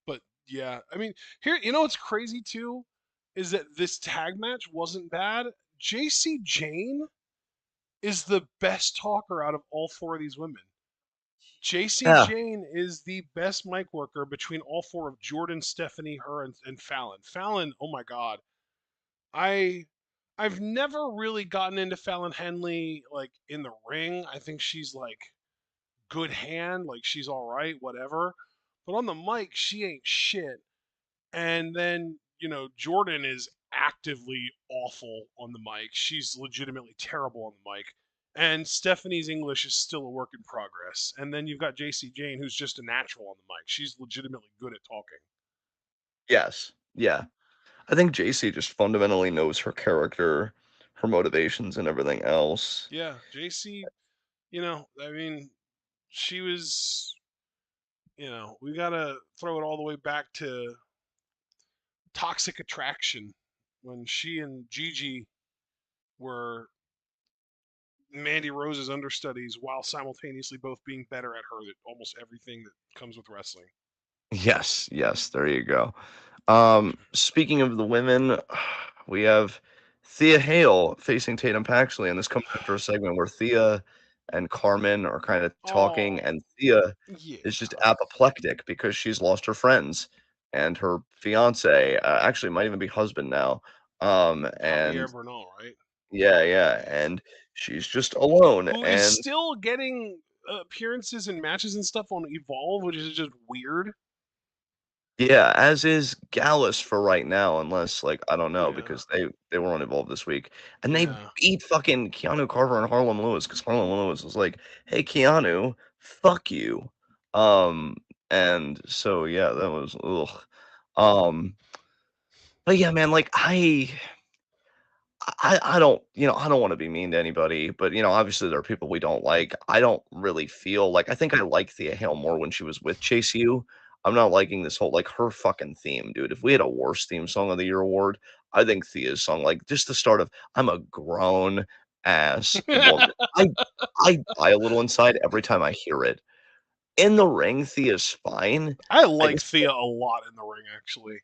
But yeah, I mean, here, you know what's crazy too is that this tag match wasn't bad. JC Jane is the best talker out of all four of these women. JC yeah, Jane is the best mic worker between all four of Jordan, Stephanie, her, and Fallon. Fallon, oh my god, I I've never really gotten into Fallon Henley like in the ring. I think she's like good hand, like she's all right, whatever. But on the mic, she ain't shit. And then, Jordan is actively awful on the mic. She's legitimately terrible on the mic. And Stephanie's English is still a work in progress. And then you've got JC Jane, who's just a natural on the mic. She's legitimately good at talking. yes, yeah. I think JC just fundamentally knows her character, her motivations, and everything else. Yeah, JC, I mean, she was, we got to throw it all the way back to Toxic Attraction when she and Gigi were Mandy Rose's understudies while simultaneously both being better at her at almost everything that comes with wrestling. Yes, yes, there you go. Speaking of the women, we have Thea Hale facing Tatum Paxley, and this comes after a segment where Thea and Carmen are kind of talking, Oh, and Thea yeah. is just apoplectic because she's lost her friends and her fiance, actually might even be husband now. Javier And Bernal, right? yeah, yeah, and she's just alone, Who is and still getting appearances and matches and stuff on Evolve, which is just weird. yeah, as is Gallus for right now, unless like I don't know Yeah, because they weren't involved this week, and they yeah. beat fucking Keanu Carver and Harlem Lewis because Harlem Lewis was like, "Hey Keanu, fuck you," um, and so yeah, that was ugh. But yeah, man, like I don't, I don't wanna be mean to anybody, but, obviously, there are people we don't like. I don't really feel like I think I liked Thea Hale more when she was with Chase U. I'm not liking this whole like, her fucking theme, dude. If we had a worst theme song of the year award, I think Thea's song, like, just the start of "I'm a grown ass woman. I die a little inside every time I hear it. In the ring, Thea's fine. I I like just Thea a lot in the ring, actually.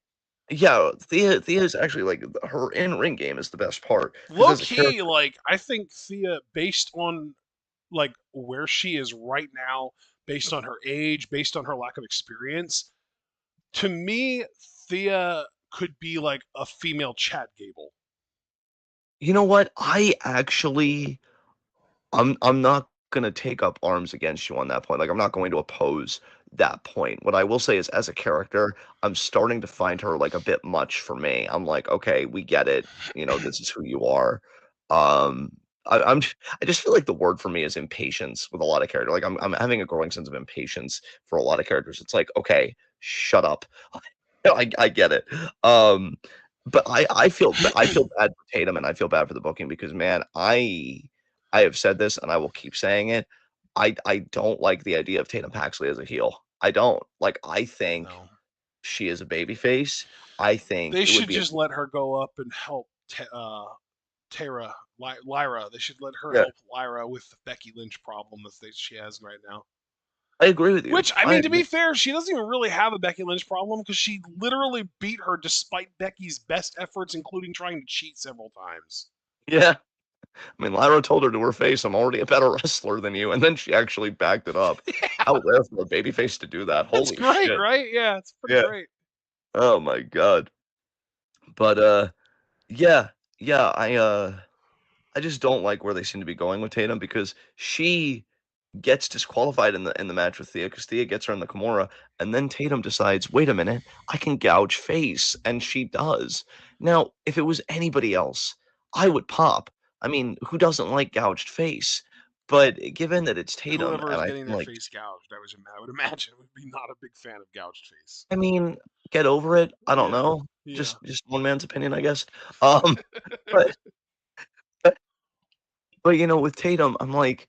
yeah, Thea's actually, like, her in-ring game is the best part because Low as a key, character like I think Thea, based on like where she is right now, based on her age, based on her lack of experience, to me, Thea could be like a female Chad Gable. you know what? I'm not gonna take up arms against you on that point, like, I'm not going to oppose that point. What I will say is, as a character, I'm starting to find her, like, a bit much for me. I'm like, "Okay, we get it, this is who you are." Um, I just feel like the word for me is impatience with a lot of characters. Like, I'm having a growing sense of impatience for a lot of characters. It's like, "Okay, shut up." I get it. Um, but I feel bad for Tatum, and I feel bad for the booking because, man, I have said this and I will keep saying it. I don't like the idea of Tatum Paxley as a heel. I don't. Like, I think No, she is a babyface. I think they it would should be a just let her go up and help Lyra. They should let her yeah, help Lyra with the Becky Lynch problem she has right now. I agree with you. Which, I I mean, to agree. be fair, she doesn't even really have a Becky Lynch problem because she literally beat her despite Becky's best efforts, including trying to cheat several times. Yeah. I mean, Lyra told her to her face, "I'm already a better wrestler than you," and then she actually backed it up. How rare for a babyface to do that. That's Holy great, shit. right? Yeah, it's pretty Yeah. great. Oh my god. But, yeah, yeah, I just don't like where they seem to be going with Tatum because she gets disqualified in the match with Thea because Thea gets her in the Kimura, and then Tatum decides, "Wait a minute, I can gouge face," and she does. Now, if it was anybody else, I would pop. I mean, who doesn't like gouged face? But given that it's Tatum, Whoever and is I getting feel their like face gouged, I would imagine, would be not a big fan of gouged face. I mean, get over it. I don't Yeah, know. yeah. Just one man's opinion, I guess. Um, but But, with Tatum, I'm like,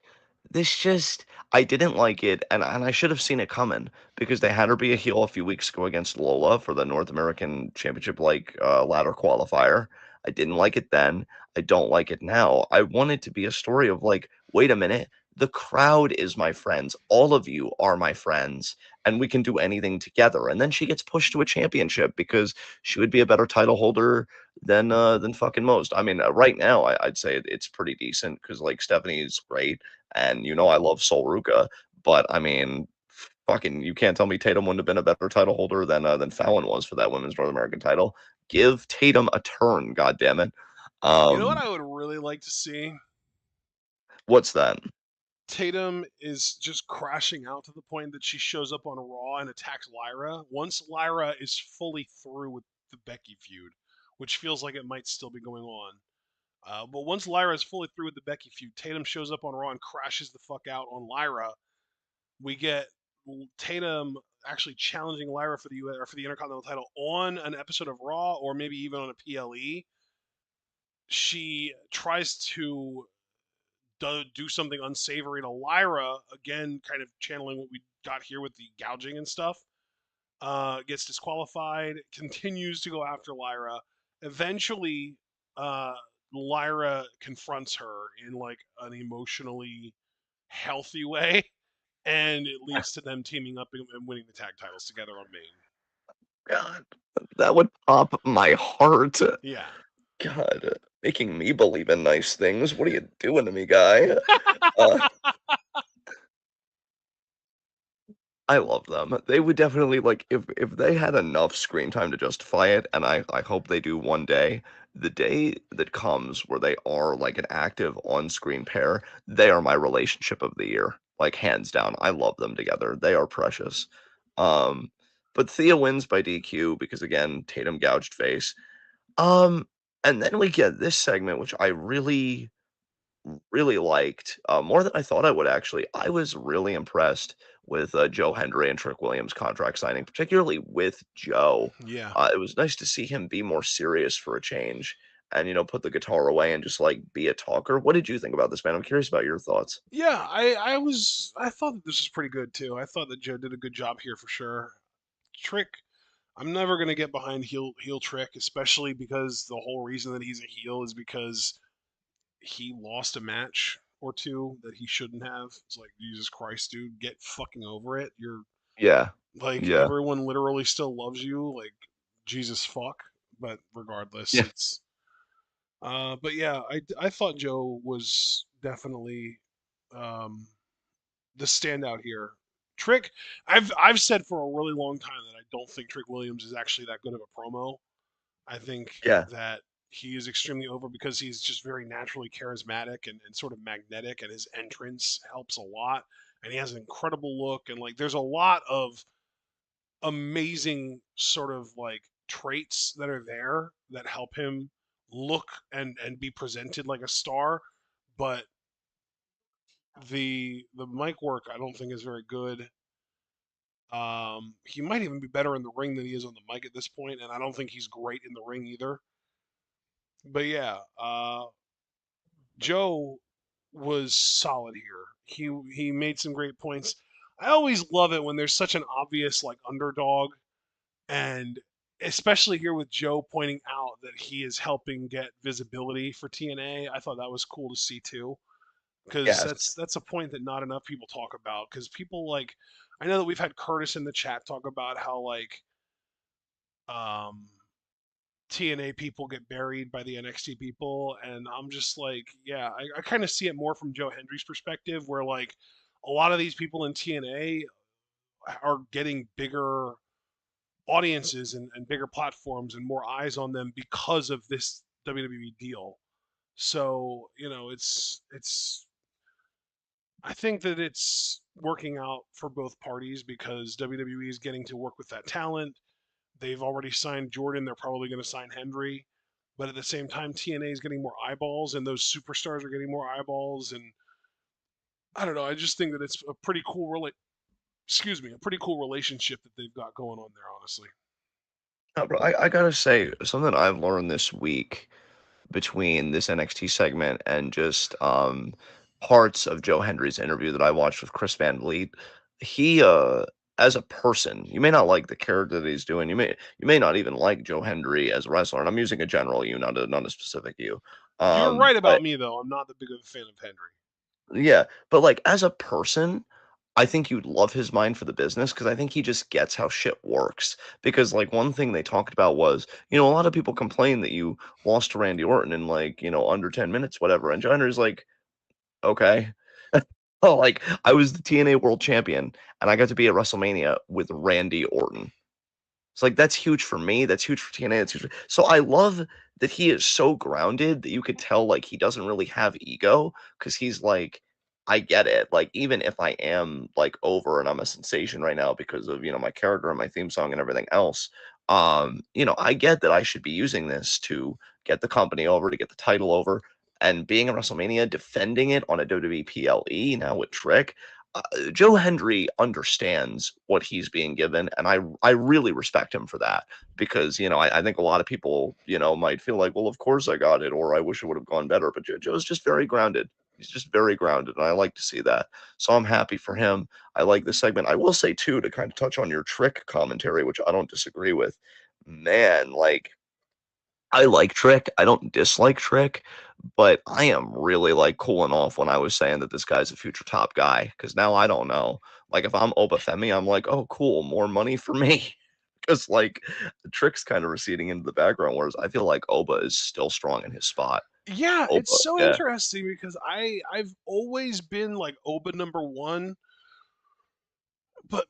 this just I didn't like it, and I should have seen it coming because they had her be a heel a few weeks ago against Lola for the North American Championship, like, ladder qualifier. I didn't like it then. I don't like it now. I want it to be a story of like, wait a minute, the crowd is my friends. All of you are my friends, and we can do anything together. And then she gets pushed to a championship because she would be a better title holder than fucking most. I mean, right now, I'd say it's pretty decent because like Stephanie's great, and I love Sol Ruka, but I mean, fucking, you can't tell me Tatum wouldn't have been a better title holder than Fallon was for that women's North American title. Give Tatum a turn, God damn it. You know what Um, I would really like to see? what's that? Tatum is just crashing out to the point that she shows up on Raw and attacks Lyra. Once Lyra is fully through with the Becky feud, which feels like it might still be going on. But once Lyra is fully through with the Becky feud, Tatum shows up on Raw and crashes the fuck out on Lyra. We get Tatum actually challenging Lyra for the US, or for the Intercontinental title on an episode of Raw, or maybe even on a PLE. She tries to do something unsavory to Lyra, again, kind of channeling what we got here with the gouging and stuff. Gets disqualified, continues to go after Lyra. Eventually, uh, Lyra confronts her in like an emotionally healthy way, and it leads to them teaming up and winning the tag titles together on Main. God, that would pop my heart. Yeah. God, making me believe in nice things. What are you doing to me, guy? Uh, I love them. They would definitely like if they had enough screen time to justify it, and I hope they do one day. The day that comes where they are like an active on-screen pair, they are my relationship of the year. Like hands down. I love them together. They are precious. Um, but Thea wins by DQ because again, Tatum gouged face. Um, and then we get this segment, which I really liked, more than I thought I would actually. I was really impressed with, Joe Hendry and Trick Williams' contract signing, particularly with Joe. Yeah. It was nice to see him be more serious for a change and, put the guitar away and just, like, be a talker. What did you think about this, man? I'm curious about your thoughts. Yeah, I thought that this was pretty good too. I thought that Joe did a good job here for sure. Trick, I'm never gonna get behind heel Trick, especially because the whole reason that he's a heel is because he lost a match or two that he shouldn't have. It's like, Jesus Christ, dude, get fucking over it. You're Yeah. like, Yeah. everyone literally still loves you. Like, Jesus fuck. But regardless, Yeah. it's but yeah, I thought Joe was definitely um the standout here. Trick, I've said for a really long time that I don't think Trick Williams is actually that good of a promo. I think Yeah. that he is extremely over because he's just very naturally charismatic and sort of magnetic, and his entrance helps a lot. And he has an incredible look, and like there's a lot of amazing sort of like traits that are there that help him look and be presented like a star. But the mic work I don't think is very good. He might even be better in the ring than he is on the mic at this point, and I don't think he's great in the ring either. But yeah, Joe was solid here. He made some great points. I always love it when there's such an obvious like underdog, and especially here with Joe pointing out that he is helping get visibility for TNA. I thought that was cool to see too, because Yes. that's a point that not enough people talk about. Because people like, I know that we've had Curtis in the chat talk about how like um TNA people get buried by the NXT people, and I'm just like, yeah, I kind of see it more from Joe Hendry's perspective, where like a lot of these people in TNA are getting bigger audiences and bigger platforms and more eyes on them because of this WWE deal. So it's I think that it's working out for both parties because WWE is getting to work with that talent. They've already signed Jordan. They're probably going to sign Hendry. But at the same time, TNA is getting more eyeballs, and those superstars are getting more eyeballs. And I don't know. I just think that it's a pretty cool excuse me, a pretty cool relationship that they've got going on there. Honestly, Bro, I gotta say something I've learned this week between this NXT segment and just parts of Joe Hendry's interview that I watched with Chris Van Vliet. He as a person, you may not like the character that he's doing. You may not even like Joe Hendry as a wrestler. And I'm using a general you, not a specific you. you were right But about me though. I'm not the big of a fan of Hendry. yeah, but like as a person, I think you'd love his mind for the business because I think he just gets how shit works. Because like one thing they talked about was, a lot of people complain that you lost to Randy Orton in like, under 10 minutes, whatever. And John Hender's like, okay. Oh, like I was the TNA World Champion and I got to be at WrestleMania with Randy Orton. It's like that's huge for me. That's huge for TNA. That's huge. So I love that he is so grounded that you could tell like he doesn't really have ego because he's like, I get it. Like even if I am like over and I'm a sensation right now because of my character and my theme song and everything else, I get that I should be using this to get the company over, to get the title over, and being in WrestleMania, defending it on a WWE PLE now with Trick. Joe Hendry understands what he's being given, and I really respect him for that because I think a lot of people might feel like, well, of course I got it, or I wish it would have gone better. But Joe's just very grounded. He's just very grounded, and I like to see that. So I'm happy for him. I like the segment. I will say too, to kind of touch on your Trick commentary, which I don't disagree with. Man, like I like Trick. I don't dislike Trick, but I am really like cooling off when I was saying that this guy's a future top guy because now I don't know. Like if I'm Obafemi, I'm like, oh, cool, more money for me. Because like the Trick's kind of receding into the background, whereas I feel like Oba is still strong in his spot. Yeah, Oba, it's so yeah. interesting because I've always been like Oba number one, but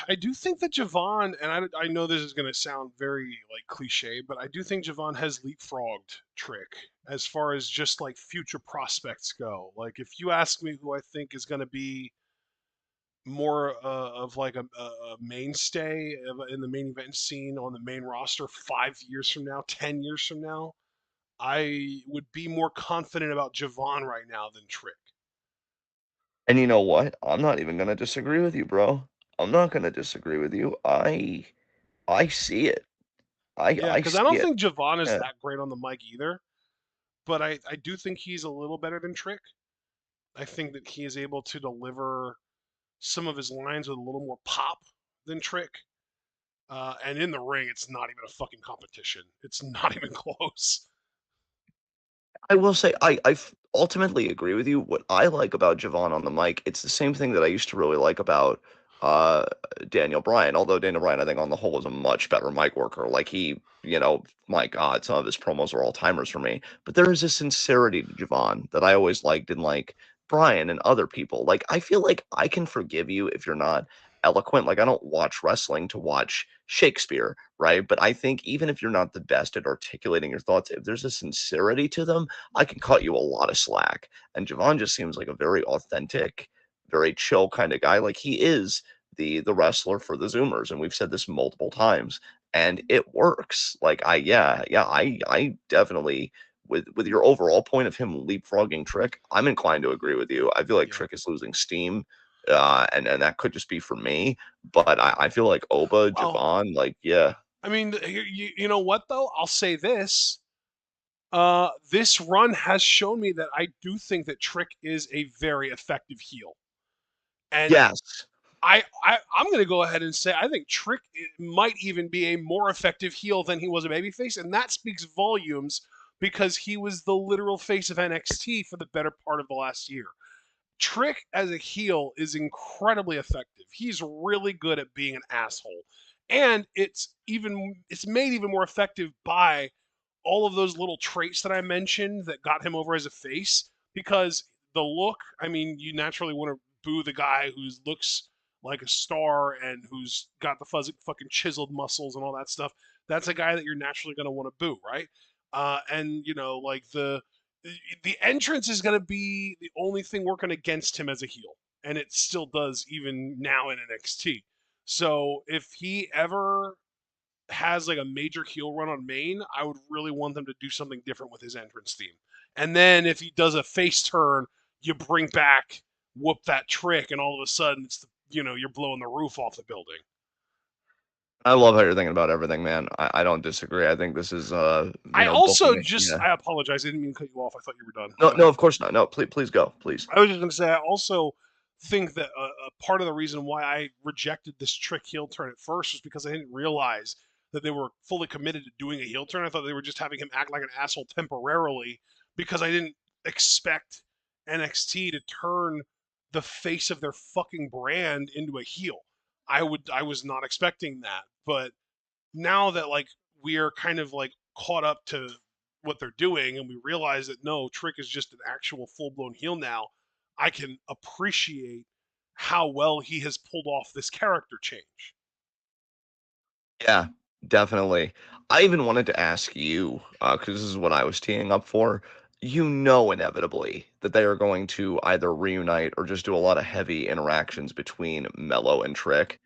I do think that Javon, and I know this is going to sound very like cliche, but I do think Javon has leapfrogged Trick as far as just like future prospects go. Like if you ask me who I think is going to be more of like a mainstay in the main event scene on the main roster 5 years from now, 10 years from now, I would be more confident about Javon right now than Trick. And you know what? I'm not even gonna disagree with you, bro. I'm not gonna disagree with you. I see it. Yeah, I because I see don't it. think Javon is Yeah. that great on the mic either, but I do think he's a little better than Trick. I think that he is able to deliver some of his lines with a little more pop than Trick. And in the ring, it's not even a fucking competition. It's not even close. I will say ultimately agree with you. What I like about Javon on the mic, it's the same thing that I used to really like about uh, Daniel Bryan. Although Daniel Bryan, I think on the whole, is a much better mic worker. Like he, my God, some of his promos are all timers for me. But there is a sincerity to Javon that I always liked in like Bryan and other people. Like I feel like I can forgive you if you're not eloquent. Like I don't watch wrestling to watch Shakespeare, right? But I think even if you're not the best at articulating your thoughts, if there's a sincerity to them, I can cut you a lot of slack. And Javon just seems like a very authentic, very chill kind of guy. Like he is the wrestler for the Zoomers, and we've said this multiple times, and it works. Like I definitely with your overall point of him leapfrogging Trick, I'm inclined to agree with you. I feel like Yeah. Trick is losing steam. And that could just be for me, but I feel like Oba, Well, Javon, like yeah, I mean, you know what though? I'll say this. This run has shown me that I do think that Trick is a very effective heel, and yes, I'm going to go ahead and say I think Trick might even be a more effective heel than he was a babyface, and that speaks volumes because he was the literal face of NXT for the better part of the last year. Trick as a heel is incredibly effective. He's really good at being an asshole. And it's made even more effective by all of those little traits that I mentioned that got him over as a face because the look, I mean, you naturally want to boo the guy who looks like a star and who's got the fuzzy fucking chiseled muscles and all that stuff. That's a guy that you're naturally going to want to boo, right? And like the entrance is going to be the only thing working against him as a heel, and it still does even now in NXT. So if he ever has like a major heel run on main, I would really want them to do something different with his entrance theme. And then if he does a face turn, you bring back whoop that trick, and all of a sudden you're blowing the roof off the building. I love how you're thinking about everything, man. I don't disagree. I think this is I booking also it. just Yeah. I apologize. I didn't mean to cut you off. I thought you were done. No, Go no, ahead. of course not. No, please go, please. I was just going to say, I also think that a part of the reason why I rejected this trick heel turn at first was because I didn't realize that they were fully committed to doing a heel turn. I thought they were just having him act like an asshole temporarily because I didn't expect NXT to turn the face of their fucking brand into a heel. I was not expecting that, but now that like we are kind of like caught up to what they're doing and we realize that no, Trick is just an actual full-blown heel now, I can appreciate how well he has pulled off this character change. Yeah, definitely. I even wanted to ask you, because this is what I was teeing up for. You know, inevitably that they are going to either reunite or just do a lot of heavy interactions between Mello and Trick.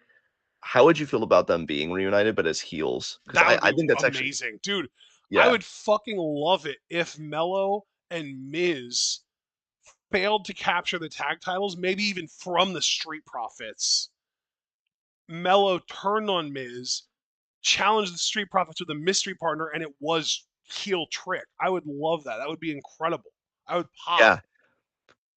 How would you feel about them being reunited, but as heels? Because That would I be think that's actually, amazing. Dude, I yeah, would fucking love it if Mello and Miz failed to capture the tag titles, maybe even from the Street Profits. Mello turned on Miz, challenge the Street Profits with a mystery partner, and it was heel Trick. I would love that. That would be incredible. I would pop. yeah.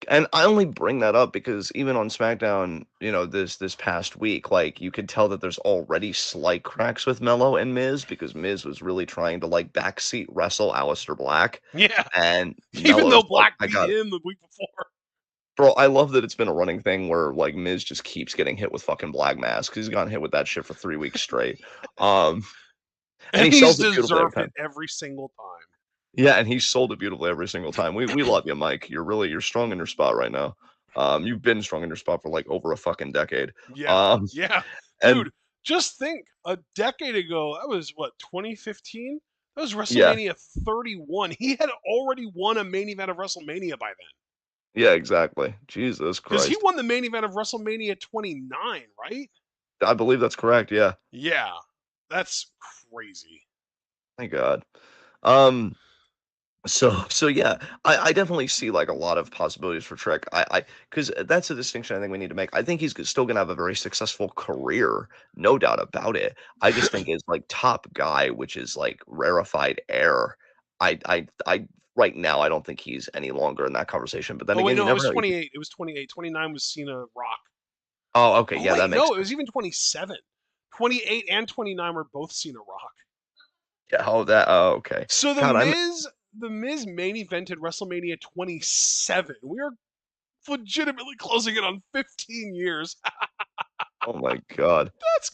And I only bring that up because even on SmackDown, this past week, like you could tell that there's already slight cracks with Mello and Miz because Miz was really trying to like backseat wrestle Aleister Black, Yeah, and even though Mello's like, Black I beat got him the week before. bro. I love that it's been a running thing where like Miz just keeps getting hit with fucking Black Mask because he's gotten hit with that shit for 3 weeks straight. Um, and And he he's sells it beautifully every deserved it time. every single time. Yeah, and he sold it beautifully every single time. We love you, Mike. You're strong in your spot right now. You've been strong in your spot for like over a fucking decade. Yeah, Um, yeah. and Dude, just think a decade ago, that was what, 2015? That was yeah, WrestleMania 31. He had already won a main event of WrestleMania by then. yeah, exactly. Jesus Because he Christ. won the main event of WrestleMania 29, right? I believe that's correct. Yeah. Yeah, that's crazy. Thank God. Um, so yeah, I definitely see like a lot of possibilities for Trick. Because that's a distinction I think we need to make. I think still gonna have a very successful career, no doubt about it. I just think as like top guy, which is like rarefied air. I right now I don't think he's any longer in that conversation. But then Oh wait, again, you no, it never was know. 28. It was 28. 29 was Cena Rock. Oh, okay, Oh yeah, that wait, makes no, it was sense. even 27. 28 and 29 were both Cena Rock. Yeah, oh that. Oh, okay. So the God, I'm Miz, The Miz main evented WrestleMania 27. We are legitimately closing in on 15 years. Oh my god. That's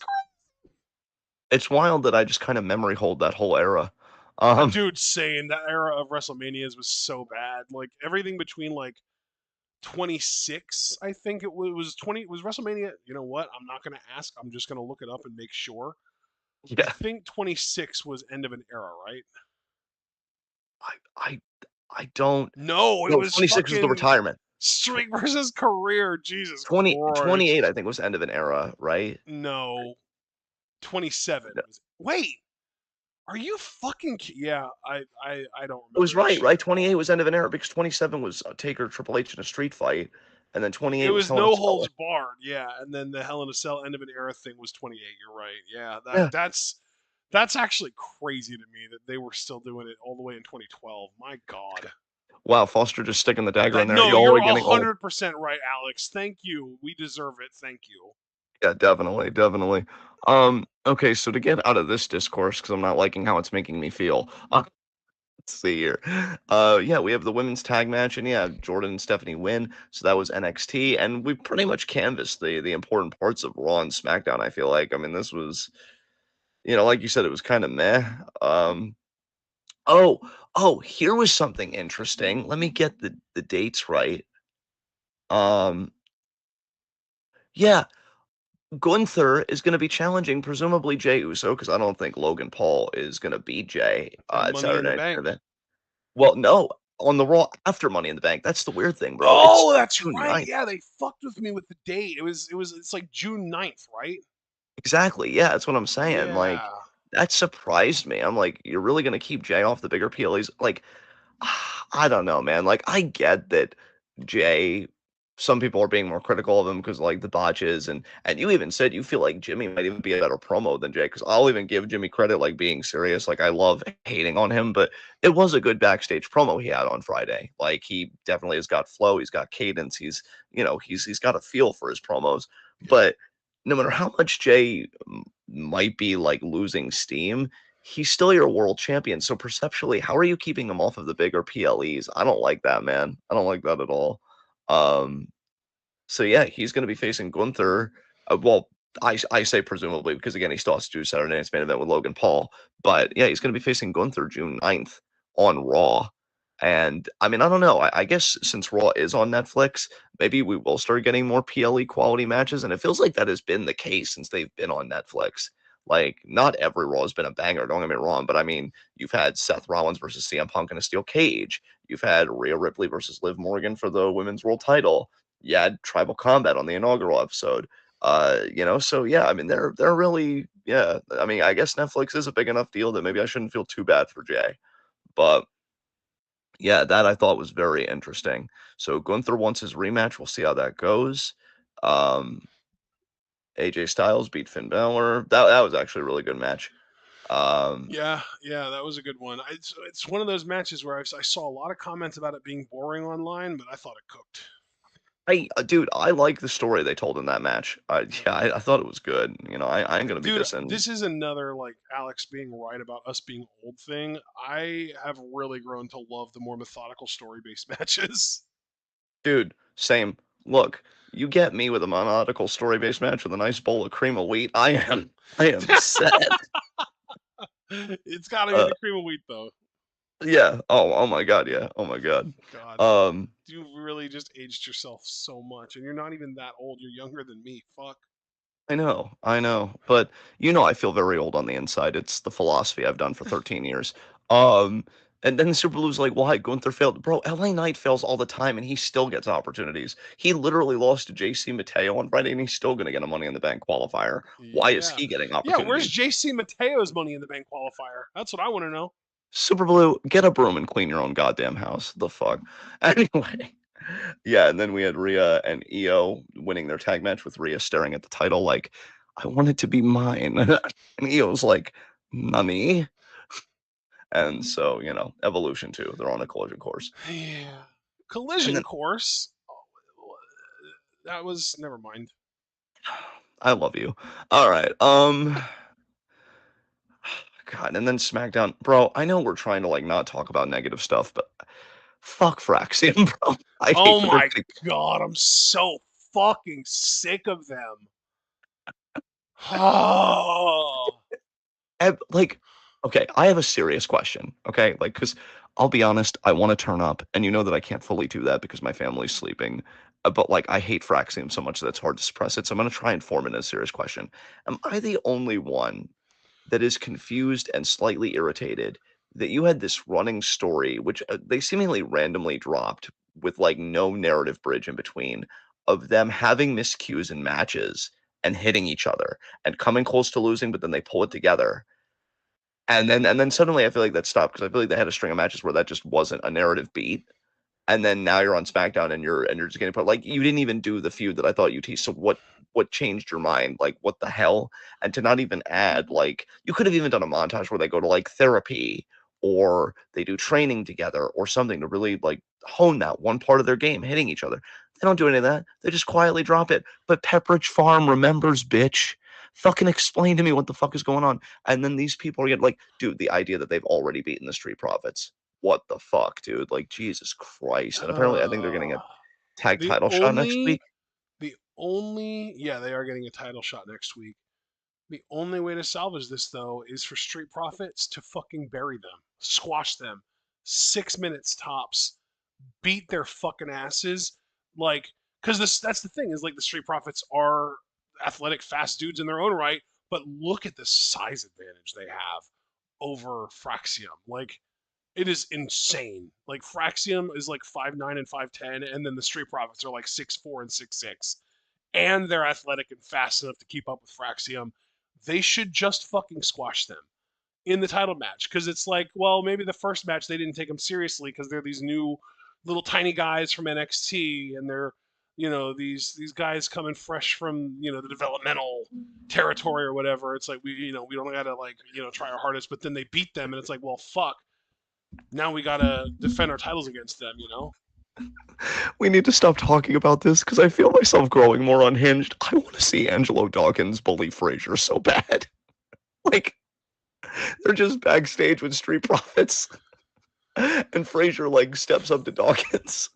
It's wild that I just kind of memory hold that whole era. Um, dude, saying that era of WrestleManias was so bad. Like everything between like 26, I think was 20 was WrestleMania. You know what? I'm not gonna ask. I'm just gonna look it up and make sure. I yeah, think 26 was end of an era, right? I I I don't No, it no, was 26 was the fucking retirement. Street versus Career. Jesus 28, Christ. I think, was end of an era, right? No, 27 No, was. Wait, are you fucking? Yeah, I don't I remember was that right, shit right? at 28 all. was end of an era because 27 was Taker Triple H in a street fight, and then It 28 was was Hell in a no Cell. holds barred, yeah, and then the Hell in a Cell end of an era thing was 28. You're right. Yeah, Yeah. that's actually crazy to me that they were still doing it all the way in 2012. My God. Wow, Foster just sticking the dagger in That there. no, Y'all you're are a getting old. 100% right, Alex. Thank you. We deserve it. Thank you. Yeah, definitely, definitely. Okay, so to get out of this discourse, because I'm not liking how it's making me feel. Let's see here. Yeah, we have the women's tag match, and yeah, Jordan and Stephanie win. So that was NXT, and we pretty much canvassed the important parts of Raw and SmackDown. I feel like. I mean, this was, like you said, it was kind of meh. Oh, here was something interesting. Let me get the dates right. Um, yeah, Gunther is going to be challenging presumably Jey Uso because I don't think Logan Paul is going to beat Jey And at Money in Saturday the Night's Bank. Main Event. Well, no, on the Raw after Money in the Bank. That's the weird thing, bro. It's Oh, that's June right. 9th. Yeah, they fucked with me with the date. It's like June 9th, right? Exactly. Yeah, that's what I'm saying. Like, Yeah. that surprised me. I'm like, you're really going to keep Jey off the bigger PLEs? Like, I don't know, man. Like, I get that Jay, some people are being more critical of him because like the botches, and you even said you feel like Jimmy might even be a better promo than Jay. Because I'll even give Jimmy credit, like being serious. Like I love hating on him, but it was a good backstage promo he had on Friday. Like he definitely has got flow, he's got cadence, he's got a feel for his promos. Yep. But no matter how much Jay might be like losing steam, he's still your world champion. So perceptually, how are you keeping him off of the bigger PLEs? I don't like that, man. I don't like that at all. Um, so yeah, he's going to be facing Gunther. Well, I say presumably because again, he still has to do Saturday Night's Main Event with Logan Paul. But yeah, he's going to be facing Gunther June 9th on Raw. And I mean, I don't know. I guess since Raw is on Netflix, maybe we will start getting more PLE quality matches. And it feels like that has been the case since they've been on Netflix. Like, not every Raw has been a banger, don't get me wrong. But I mean, you've had Seth Rollins versus CM Punk in a steel cage. You've had Rhea Ripley versus Liv Morgan for the women's world title. You had Tribal Combat on the inaugural episode. So yeah, I mean they're really, yeah. I mean, I guess Netflix is a big enough deal that maybe I shouldn't feel too bad for Jay. But yeah, that I thought was very interesting. So Gunther wants his rematch. We'll see how that goes. Um, AJ Styles beat Finn Balor. That was actually a really good match. Um, Yeah, that was a good one. It's one of those matches where I saw a lot of comments about it being boring online, but I thought it cooked. dude, I like the story they told in that match. Yep. Yeah, I thought it was good. I ain't gonna be Dude, dissing. this is another like Alex being right about us being old thing. I have really grown to love the more methodical story-based matches. Dude, same. Look, you get me with a monodical story-based match with a nice bowl of cream of wheat. I am set. It's got to be Uh, the cream of wheat, though. yeah. Oh my god. Yeah. Oh my god. God, Um, you really just aged yourself so much, and you're not even that old. You're younger than me. Fuck. I know, but I feel very old on the inside. It's the philosophy I've done for 13 years. And then Super Blue's like, why Gunther failed? Bro, LA Knight fails all the time, and he still gets opportunities. He literally lost to JC Mateo on Friday, and he's still gonna get a Money in the Bank qualifier. Why is Yeah. he getting Yeah, where's opportunities? JC Mateo's Money in the Bank qualifier? That's what I want to know. Super Blue, get a broom and clean your own goddamn house. The fuck. Anyway, yeah, and then we had Rhea and Io winning their tag match with Rhea staring at the title like, I want it to be mine. And Io's like, Nani? And so, Evolution 2, they're on a collision course. Yeah. And Collision then course. That was never mind. I love you. All right. God, and then SmackDown, bro. I know we're trying to like not talk about negative stuff, but fuck Fraxium, bro. I hate Oh that they're my getting god, I'm so fucking sick of them. Oh. like. Okay, I have a serious question. Okay, like because I'll be honest, I want to turn up, and you know that I can't fully do that because my family's sleeping. But like, I hate Fraxium so much that it's hard to suppress it. So I'm gonna try and form it in a serious question. Am I the only one that is confused and slightly irritated that you had this running story, which they seemingly randomly dropped with like no narrative bridge in between, of them having miscues in matches and hitting each other and coming close to losing, but then they pull it together. And then suddenly I feel like that stopped because I feel like they had a string of matches where that just wasn't a narrative beat, and then now you're on SmackDown and you're just getting put like you didn't even do the feud that I thought you teased. So what changed your mind? Like what the hell? And to not even add like you could have even done a montage where they go to like therapy or they do training together or something to really like hone that one part of their game, hitting each other. They don't do any of that. They just quietly drop it. But Pepperidge Farm remembers, bitch. Fucking explain to me what the fuck is going on. And then these people are getting like, dude, the idea that they've already beaten the Street Profits, what the fuck, dude? Like, Jesus Christ. And apparently, I think they're getting a tag the title shot next only week. the only yeah, they are getting a title shot next week. The only way to salvage this though is for Street Profits to fucking bury them, squash them, 6 minutes tops, beat their fucking asses, like because this that's the thing is like the Street Profits are athletic, fast dudes in their own right, but look at the size advantage they have over Fraxium. Like it is insane. Like Fraxium is like 5'9" and 5'10", and then the Street Profits are like 6'4" and 6'6", and they're athletic and fast enough to keep up with Fraxium. They should just fucking squash them in the title match because it's like, well, maybe the first match they didn't take them seriously because they're these new little tiny guys from NXT and they're these guys coming fresh from the developmental territory or whatever. It's like we don't gotta like try our hardest, but then they beat them and it's like, well, fuck, now we gotta defend our titles against them. We need to stop talking about this because I feel myself growing more unhinged. I want to see Angelo Dawkins bully Frazier so bad. Like, they're just backstage with Street Profits, and Frazier, like, steps up to Dawkins.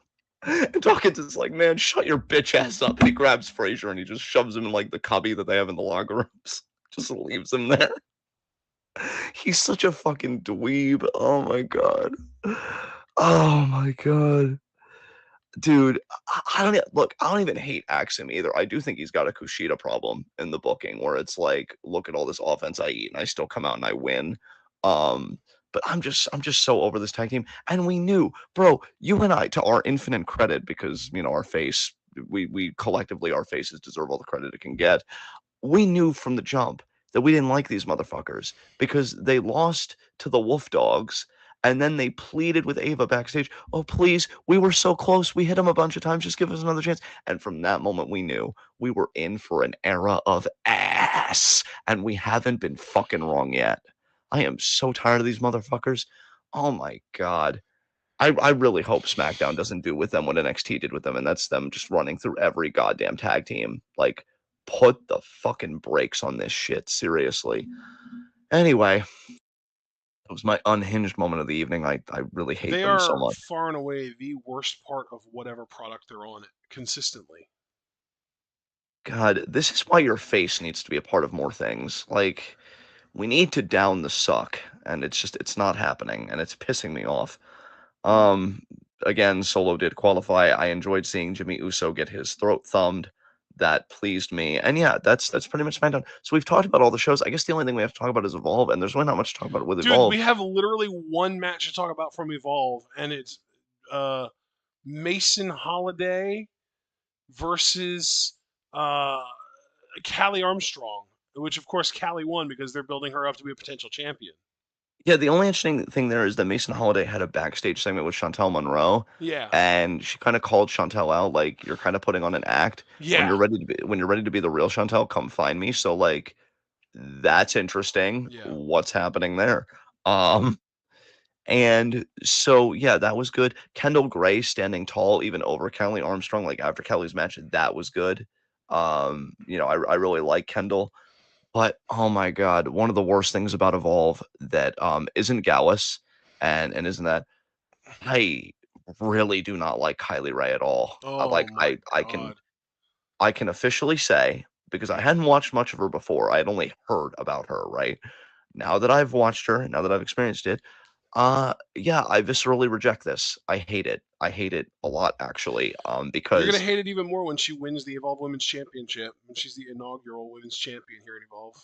And Dawkins is like, man, shut your bitch ass up. And he grabs Frazier and he just shoves him in, like, the cubby that they have in the locker rooms. Just leaves him there. He's such a fucking dweeb. Oh my god. Oh my god. Dude, I don't look, I don't even hate Axum either. I do think he's got a Kushida problem in the booking where it's like, look at all this offense I eat and I still come out and I win. Um, but I'm just so over this tag team. And we knew, bro, you and I, to our infinite credit, because our face, we collectively our faces deserve all the credit it can get. We knew from the jump that we didn't like these motherfuckers because they lost to the Wolf Dogs and then they pleaded with Ava backstage, "Oh, please, we were so close. We hit him a bunch of times. Just give us another chance." And from that moment, we knew we were in for an era of ass, and we haven't been fucking wrong yet. I am so tired of these motherfuckers. Oh my god. I really hope SmackDown doesn't do with them what NXT did with them, and that's them just running through every goddamn tag team. Like, put the fucking brakes on this shit, seriously. Anyway, it was my unhinged moment of the evening. I really hate They them so are much. far and away the worst part of whatever product they're on consistently. God, this is why your face needs to be a part of more things. Like, we need to down the suck, and it's not happening, and it's pissing me off. Um, Again, Solo did qualify. I enjoyed seeing Jimmy Uso get his throat thumbed. That pleased me. And yeah, that's pretty much SmackDown. So we've talked about all the shows. I guess the only thing we have to talk about is Evolve, and there's really not much to talk about with Dude, we Evolve. have literally one match to talk about from Evolve, and it's uh, Mason Holiday versus uh, Callie Armstrong, which of course Callie won because they're building her up to be a potential champion. Yeah, the only interesting thing there is that Mason Holiday had a backstage segment with Chantel Monroe, Yeah, and she kind of called Chantel out, like, "You're kind of putting on an act. yeah, When you're ready to be the real Chantel, come find me." So like, that's interesting. yeah. What's happening there? Um, And so, yeah, that was good. Kendall Gray standing tall even over Kelly Armstrong, like after Kelly's match, that was good. I really like Kendall. But, oh my god, one of the worst things about Evolve that, isn't Gallus and isn't that I really do not like Kylie Ray at all. Oh my god. I can officially say, because I hadn't watched much of her before, I had only heard about her, right? Now that I've watched her, now that I've experienced it, yeah, I viscerally reject this. I hate it. I hate it a lot, actually, You're gonna because hate it even more when she wins the Evolve Women's Championship, and she's the inaugural Women's Champion here at Evolve.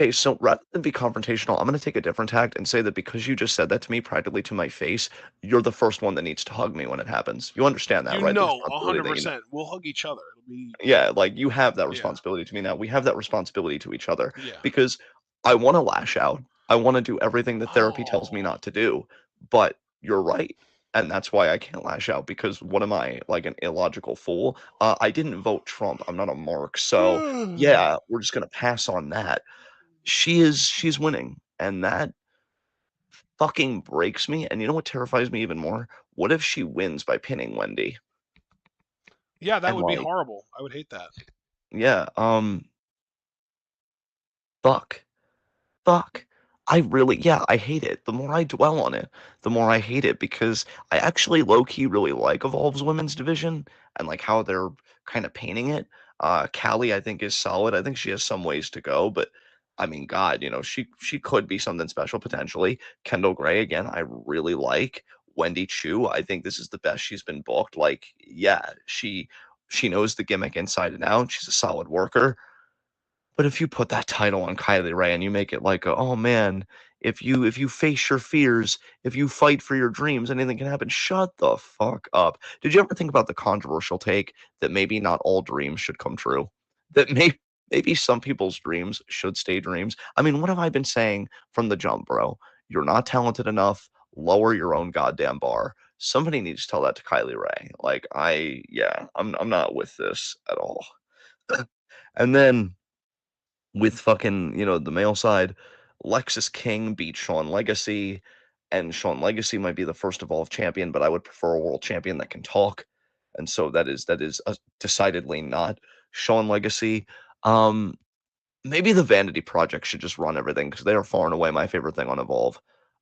okay, so rather than be confrontational, I'm gonna take a different tact and say that because you just said that to me practically to my face, you're the first one that needs to hug me when it happens. You understand that, You right? The know, responsibility hundred that you percent. We'll hug each other. It'll be yeah, like, you have that yeah, responsibility to me now. We have that responsibility to each other yeah. because I wanna lash out. I wanna do everything that therapy tells me Oh, not to do, but you're right, and that's why I can't lash out because what am I, like, an illogical fool? I didn't vote Trump. I'm not a mark, so, yeah, we're just gonna pass on that. She's winning, and that fucking breaks me, and you know what terrifies me even more? What if she wins by pinning Wendy? yeah. That And, would be like horrible. I would hate that. yeah, fuck. Fuck. I really yeah, I hate it. The more I dwell on it, the more I hate it because I actually low key really like Evolve's women's division and like how they're kind of painting it. Callie, I think, is solid. I think she has some ways to go, but I mean, God, she could be something special potentially. Kendall Gray, again, I really like. Wendy Chu, I think this is the best she's been booked. Like, yeah, she knows the gimmick inside and out. She's a solid worker. But if you put that title on Kylie Ray and you make it like, "Oh, man, if you face your fears, if you fight for your dreams, anything can happen." Shut the fuck up. Did you ever think about the controversial take that maybe not all dreams should come true? That maybe some people's dreams should stay dreams? I mean, what have I been saying from the jump, bro? You're not talented enough. Lower your own goddamn bar. Somebody needs to tell that to Kylie Ray. Like, yeah, I'm not with this at all. And then with fucking, the male side, Lexus King beat Sean Legacy, and Sean Legacy might be the first Evolved champion, but I would prefer a world champion that can talk, and so that is decidedly not Sean Legacy. Um, Maybe the Vanity Project should just run everything because they are far and away my favorite thing on Evolve.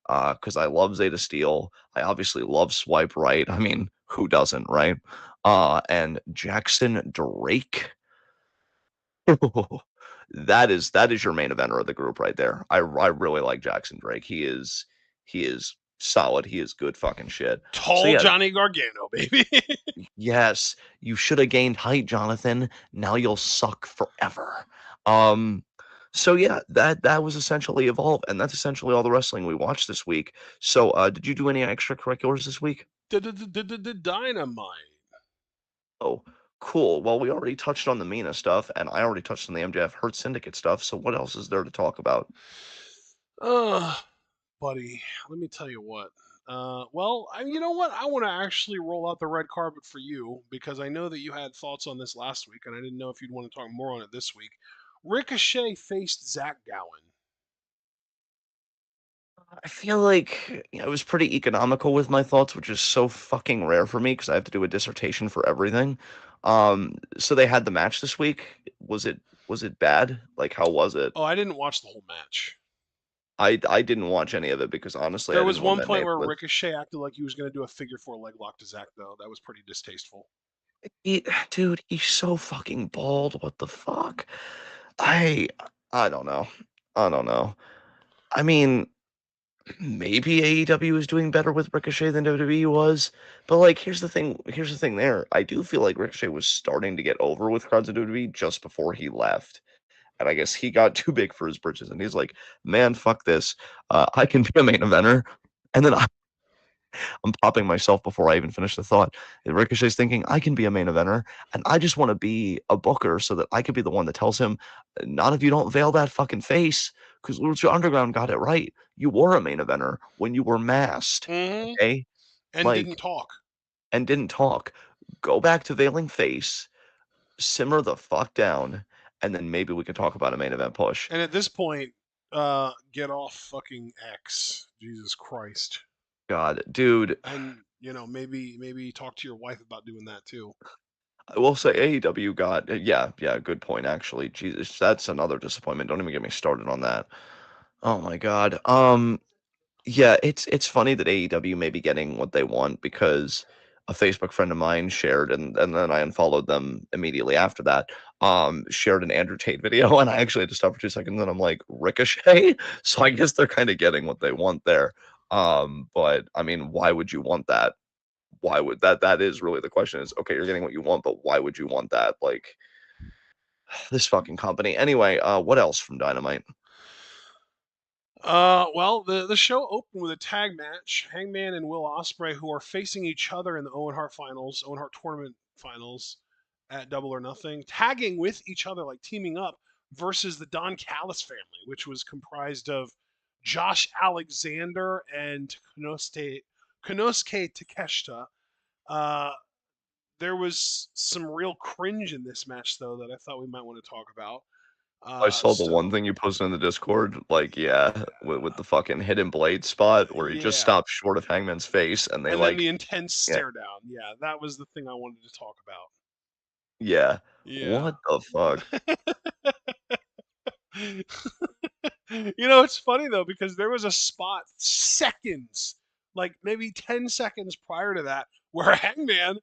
Because I love Zeta Steel. I obviously love Swipe Right. I mean, who doesn't, right? And Jackson Drake. That is your main eventer of the group right there. I really like Jackson Drake. He is solid. He is good fucking shit. So Tall yeah, Johnny Gargano, baby. yes, you should have gained height, Jonathan. Now you'll suck forever. Um, so yeah, that was essentially Evolve, and that's essentially all the wrestling we watched this week. So did you do any extracurriculars this week? Dynamite. Oh, cool. Well, we already touched on the Mina stuff, and I already touched on the MJF Hurt Syndicate stuff. So what else is there to talk about? Uh, buddy, let me tell you what. Well, you know what? I want to actually roll out the red carpet for you because I know that you had thoughts on this last week, and I didn't know if you'd want to talk more on it this week. Ricochet faced Zach Gowen. I feel like I was pretty economical with my thoughts, which is so fucking rare for me because I have to do a dissertation for everything. So they had the match this week. Was it bad? Like, how was it? Oh, I didn't watch the whole match. I didn't watch any of it because honestly, There I was didn't want one that point name. where Ricochet acted like he was going to do a figure four leg lock to Zach, though. That was pretty distasteful. Dude, he's so fucking bald. What the fuck? I I don't know. I don't know. I mean, maybe AEW is doing better with Ricochet than WWE was, but like here's the thing there. I do feel like Ricochet was starting to get over with crowds of WWE just before he left. And I guess he got too big for his britches and he's like, "Man, fuck this. I can be a main eventer." And then I'm popping myself before I even finish the thought. And Ricochet's thinking, I can be a main eventer, and I just want to be a booker so that I could be the one that tells him, not if you don't veil that fucking face, because Lucha Underground got it right. You were a main eventer when you were masked, Mm-hmm. okay? And didn't Like, talk. and didn't talk. Go back to veiling face, simmer the fuck down, and then maybe we can talk about a main event push. And at this point, get off fucking X. Jesus Christ. God, dude, And maybe talk to your wife about doing that too. I will say AEW got yeah, yeah, good point actually. Jesus, that's another disappointment. Don't even get me started on that. Oh my god. Yeah, it's funny that AEW may be getting what they want because a Facebook friend of mine shared and then I unfollowed them immediately after that. Shared an Andrew Tate video and I actually had to stop for 2 seconds and I'm like, Ricochet? So I guess they're kind of getting what they want there. But I mean, why would you want that? Why would that is really the question is, okay, you're getting what you want, but why would you want that? Like this fucking company. Anyway, what else from Dynamite? Well, the show opened with a tag match: Hangman and Will Ospreay, who are facing each other in the Owen Hart finals, Owen Hart tournament finals at Double or Nothing, tagging with each other, like teaming up, versus the Don Callis family, which was comprised of Josh Alexander and Konosuke Takeshita. Uh, there was some real cringe in this match, though, that I thought we might want to talk about. I saw the one So thing you posted in the Discord, like, yeah, with the fucking hidden blade spot where he just yeah, stopped short of Hangman's face, and they and then like, the intense yeah, stare down. Yeah, that was the thing I wanted to talk about. yeah. Yeah. What the fuck? It's funny though because there was a spot seconds, like maybe 10 seconds prior to that, where Hangman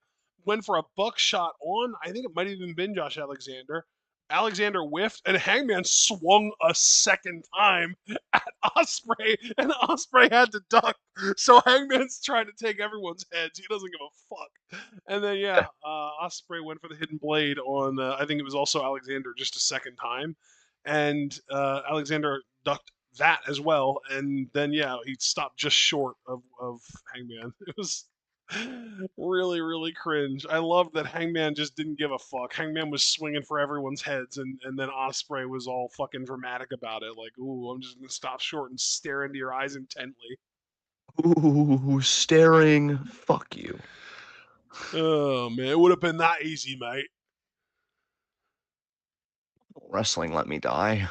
went for a buckshot on, I think it might have even been Josh Alexander. Alexander whiffed, and Hangman swung a second time at Osprey, and Osprey had to duck. So Hangman's trying to take everyone's heads. He doesn't give a fuck. And then Yeah. yeah, Osprey went for the hidden blade on. I think it was also Alexander just a second time, and Alexander ducked that as well. And then yeah, he stopped just short of Hangman. It was really really cringe. I love that Hangman just didn't give a fuck. Hangman was swinging for everyone's heads, and then Osprey was all fucking dramatic about it, like, "Ooh, I'm just gonna stop short and stare into your eyes intently." Ooh, staring. Fuck you. Oh man, it would have been that easy, mate. Wrestling let me die.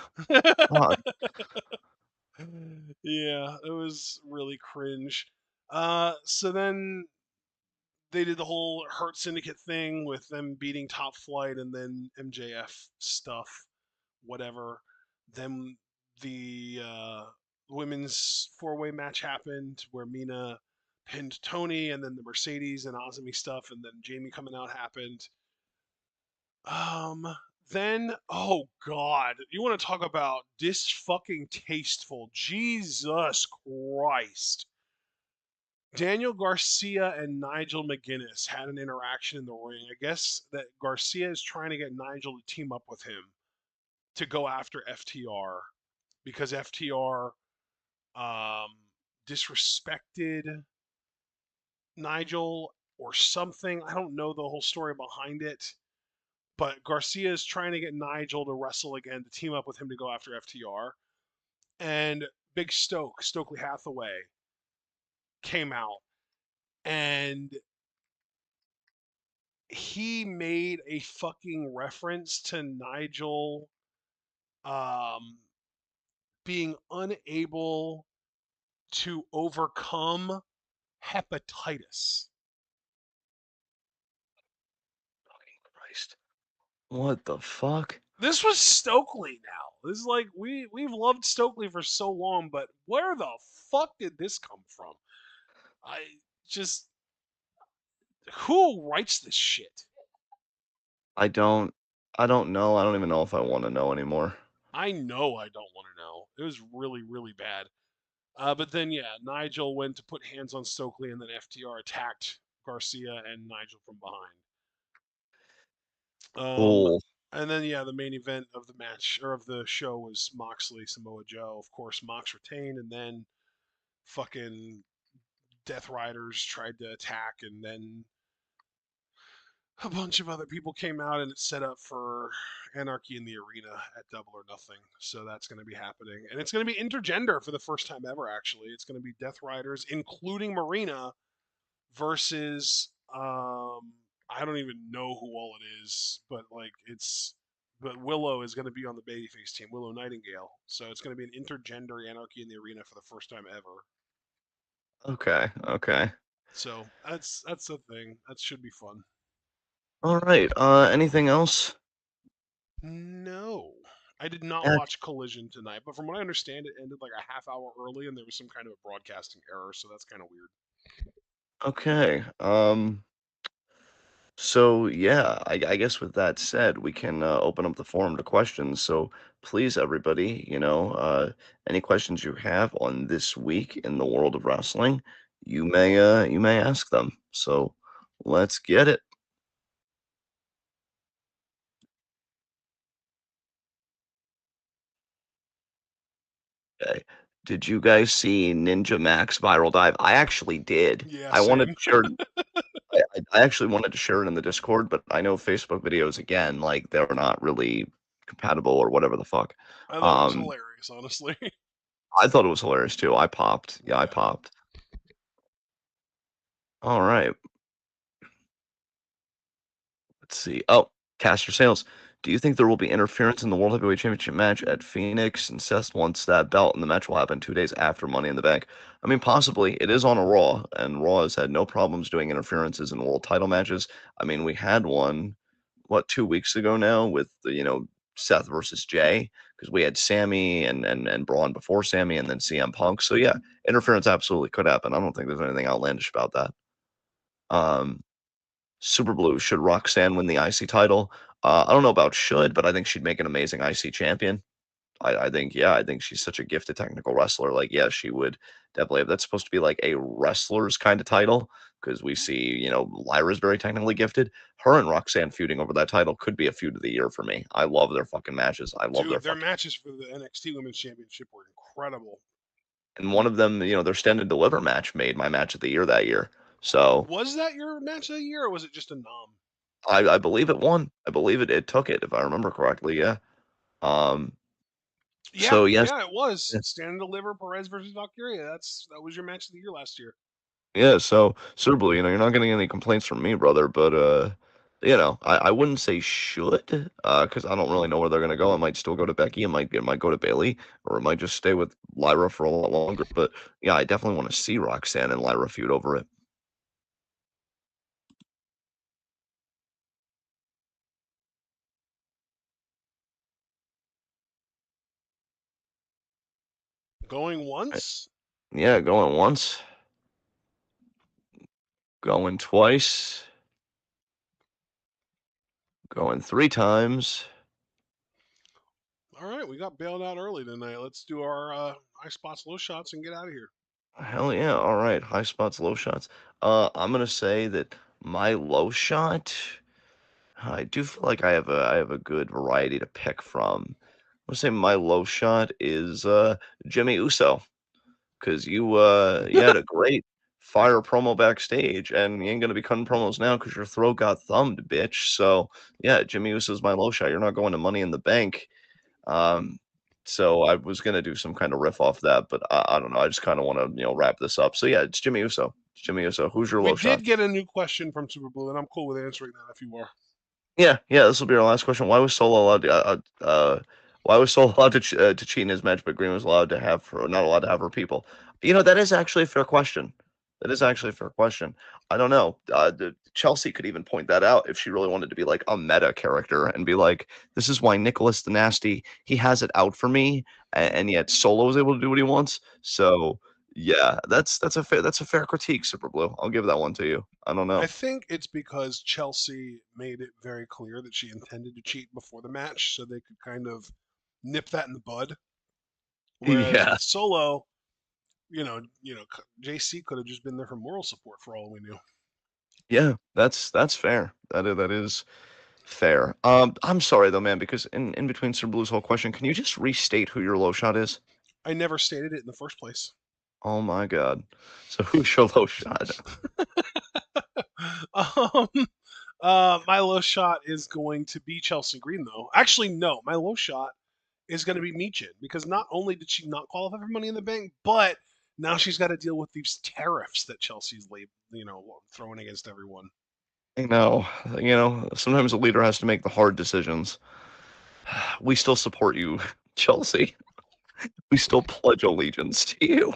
Fuck. Yeah, it was really cringe. So then they did the whole Hurt Syndicate thing with them beating Top Flight and then MJF stuff, whatever. Then the women's four-way match happened where Mina pinned Tony, and then the Mercedes and Azumi stuff, and then Jamie coming out happened. Um, then oh god, you want to talk about dis fucking tasteful? Jesus Christ. Daniel Garcia and Nigel McGuinness had an interaction in the ring. I guess that Garcia is trying to get Nigel to team up with him to go after FTR because FTR disrespected Nigel or something. I don't know the whole story behind it, but Garcia is trying to get Nigel to wrestle again to team up with him to go after FTR. And Big Stokely Hathaway, came out and he made a fucking reference to Nigel um, being unable to overcome hepatitis. Fucking Christ. What the fuck? This was Stokely now. This is like we've loved Stokely for so long, but where the fuck did this come from? I just who writes this shit? I don't I don't know. I don't even know if I want to know anymore. I know I don't want to know. It was really really bad. But then, yeah, Nigel went to put hands on Stokely, and then FTR attacked Garcia and Nigel from behind. Um, Cool. and then, yeah, the main event of the match or of the show was Moxley Samoa Joe. Of course, Mox retained, and then fucking Death Riders tried to attack, and then a bunch of other people came out, and it's set up for Anarchy in the Arena at Double or Nothing. So that's going to be happening, and it's going to be intergender for the first time ever. Actually, it's going to be Death Riders, including Marina, versus I don't even know who all it is, but like but Willow is going to be on the babyface team, Willow Nightingale. So it's going to be an intergender Anarchy in the Arena for the first time ever. Okay. Okay. So that's the thing. That should be fun. All right. Anything else? No. I did not Yeah. watch Collision tonight, but from what I understand, it ended like a half hour early, and there was some kind of a broadcasting error, so that's kind of weird. Okay. So yeah, I guess with that said, we can open up the forum to questions. So please, everybody, any questions you have on this week in the world of wrestling, you may ask them. So let's get it. Okay. Did you guys see Ninja Max viral dive? I actually did. Yeah, I wanted to same. share it. I actually wanted to share it in the Discord, but I know Facebook videos again, like they're not really compatible or whatever the fuck. I thought it was Um, hilarious, honestly. I thought it was hilarious too. I popped. Yeah, I Yeah. popped. All right. Let's see. Oh, Caster Sales. Do you think there will be interference in the World Heavyweight Championship match at Phoenix and Seth wants that belt, and the match will happen 2 days after Money in the Bank? I mean, possibly. It is on a Raw, and Raw has had no problems doing interferences in world title matches. I mean, we had one, what, 2 weeks ago now with Seth versus Jay, because we had Sammy and Braun before Sammy, and then CM Punk. So yeah, interference absolutely could happen. I don't think there's anything outlandish about that. Um, Super Blue, should Roxanne win the IC title? I don't know about should, but I think she'd make an amazing IC champion. I think, yeah, I think she's such a gifted technical wrestler. Like, yeah, she would definitely have, that's supposed to be like a wrestler's kind of title because we see, Lyra's very technically gifted. Her and Roxanne feuding over that title could be a feud of the year for me. I love their fucking matches. I love their Dude, their fucking, matches for the NXT Women's Championship were incredible. and one of them, their stand and deliver match made my match of the year that year. So Was that your match of the year, or was it just a nom? I believe it won. I believe it took it, if I remember correctly. Yeah. Um, Yeah, so yes, yeah, it was. yeah, Stand and Deliver, Perez versus Valkyria. That was your match of the year last year. yeah, so Cerebral, you're not getting any complaints from me, brother, but I wouldn't say should, because I don't really know where they're gonna go. It might still go to Becky, it might go to Bailey, or it might just stay with Lyra for a lot longer. But yeah, I definitely want to see Roxanne and Lyra feud over it. Going Right. once. Yeah, going once, going twice, going 3 times. All right, we got bailed out early tonight. Let's do our high spots, low shots, and get out of here. Hell yeah. All right. High spots, low shots. I'm gonna say that my low shot, I do feel like I have a good variety to pick from. I'm gonna say my low shot is Jimmy Uso, because you had a great fire promo backstage, and you ain't gonna be cutting promos now because your throat got thumbed, bitch. So yeah, Jimmy Uso's my low shot. You're not going to Money in the Bank. Um, so I was gonna do some kind of riff off that, but I don't know. I just kind of want to wrap this up. So yeah, it's Jimmy Uso. It's Jimmy Uso. Who's your We low shot? did get a new question from Super Blue, and I'm cool with answering that if you are. Yeah, yeah. This will be our last question. Why was Solo allowed to? Why was Solo allowed to cheat in his match, but Green was allowed to have her, not allowed to have her people? That is actually a fair question. That is actually a fair question. I don't know. Chelsea could even point that out if she really wanted to be like a meta character and be like, "This is why Nicholas the Nasty he has it out for me, and yet Solo is able to do what he wants." So yeah, that's a fair critique, Super Blue. I'll give that one to you. I don't I know. think it's because Chelsea made it very clear that she intended to cheat before the match, so they could kind of nip that in the bud. Whereas Yeah. with Solo, JC could have just been there for moral support for all we knew. Yeah, that's fair. That is fair. I'm sorry though, man, because in between Sir Blue's whole question, can you just restate who your low shot is? I never stated it in the first place. Oh my God. So who's your low shot? um, my low shot is going to be Chelsea Green, though. Actually, no, my low shot is going to be Michin because not only did she not qualify for Money in the Bank, but now she's got to deal with these tariffs that Chelsea's throwing against everyone. Sometimes a leader has to make the hard decisions. We still support you, Chelsea. We still pledge allegiance to you.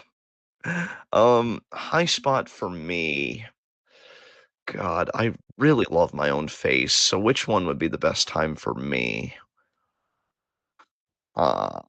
High spot for me. God, I really love my own face, so which one would be the best time for me? Uh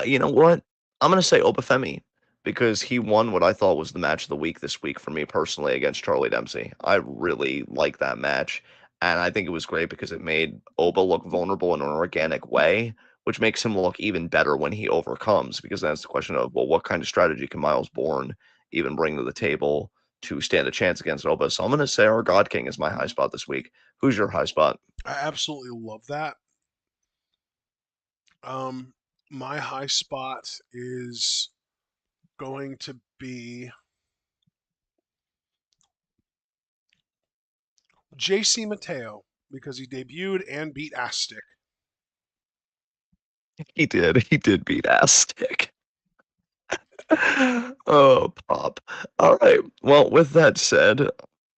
you know what? I'm gonna say Obafemi because he won what I thought was the match of the week this week for me personally against Charlie Dempsey. I really like that match, and I think it was great because it made Oba look vulnerable in an organic way, which makes him look even better when he overcomes. Because then it's the question of, well, what kind of strategy can Miles Bourne even bring to the table to stand a chance against Oba? So I'm gonna say our God King is my high spot this week. Who's your high spot? I absolutely love that. Um, my high spot is going to be JC Mateo because he debuted and beat Aztec. He did. He did beat Aztec. Oh, pop. All right. Well, with that said,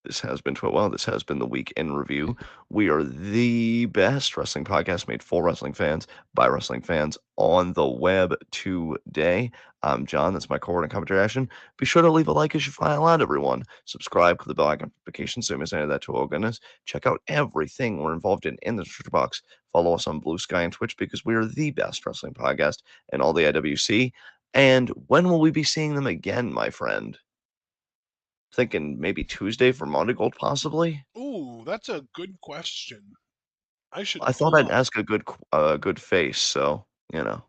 this has been TWitWoW. This has been the Week in Review. We are the best wrestling podcast made for wrestling fans by wrestling fans on the web today. I'm John. That's my cohort and commentary action. Be sure to leave a like as you find out, everyone. Subscribe, click the bell icon notification so you miss any of that to oh goodness. Check out everything we're involved in the description box. Follow us on Blue Sky and Twitch because we are the best wrestling podcast in all the IWC. And when will we be seeing them again, my friend? Thinking maybe Tuesday for Monday Gold, possibly? Ooh, that's a good question. I should I thought pull I'd up. ask a good face, so, you know.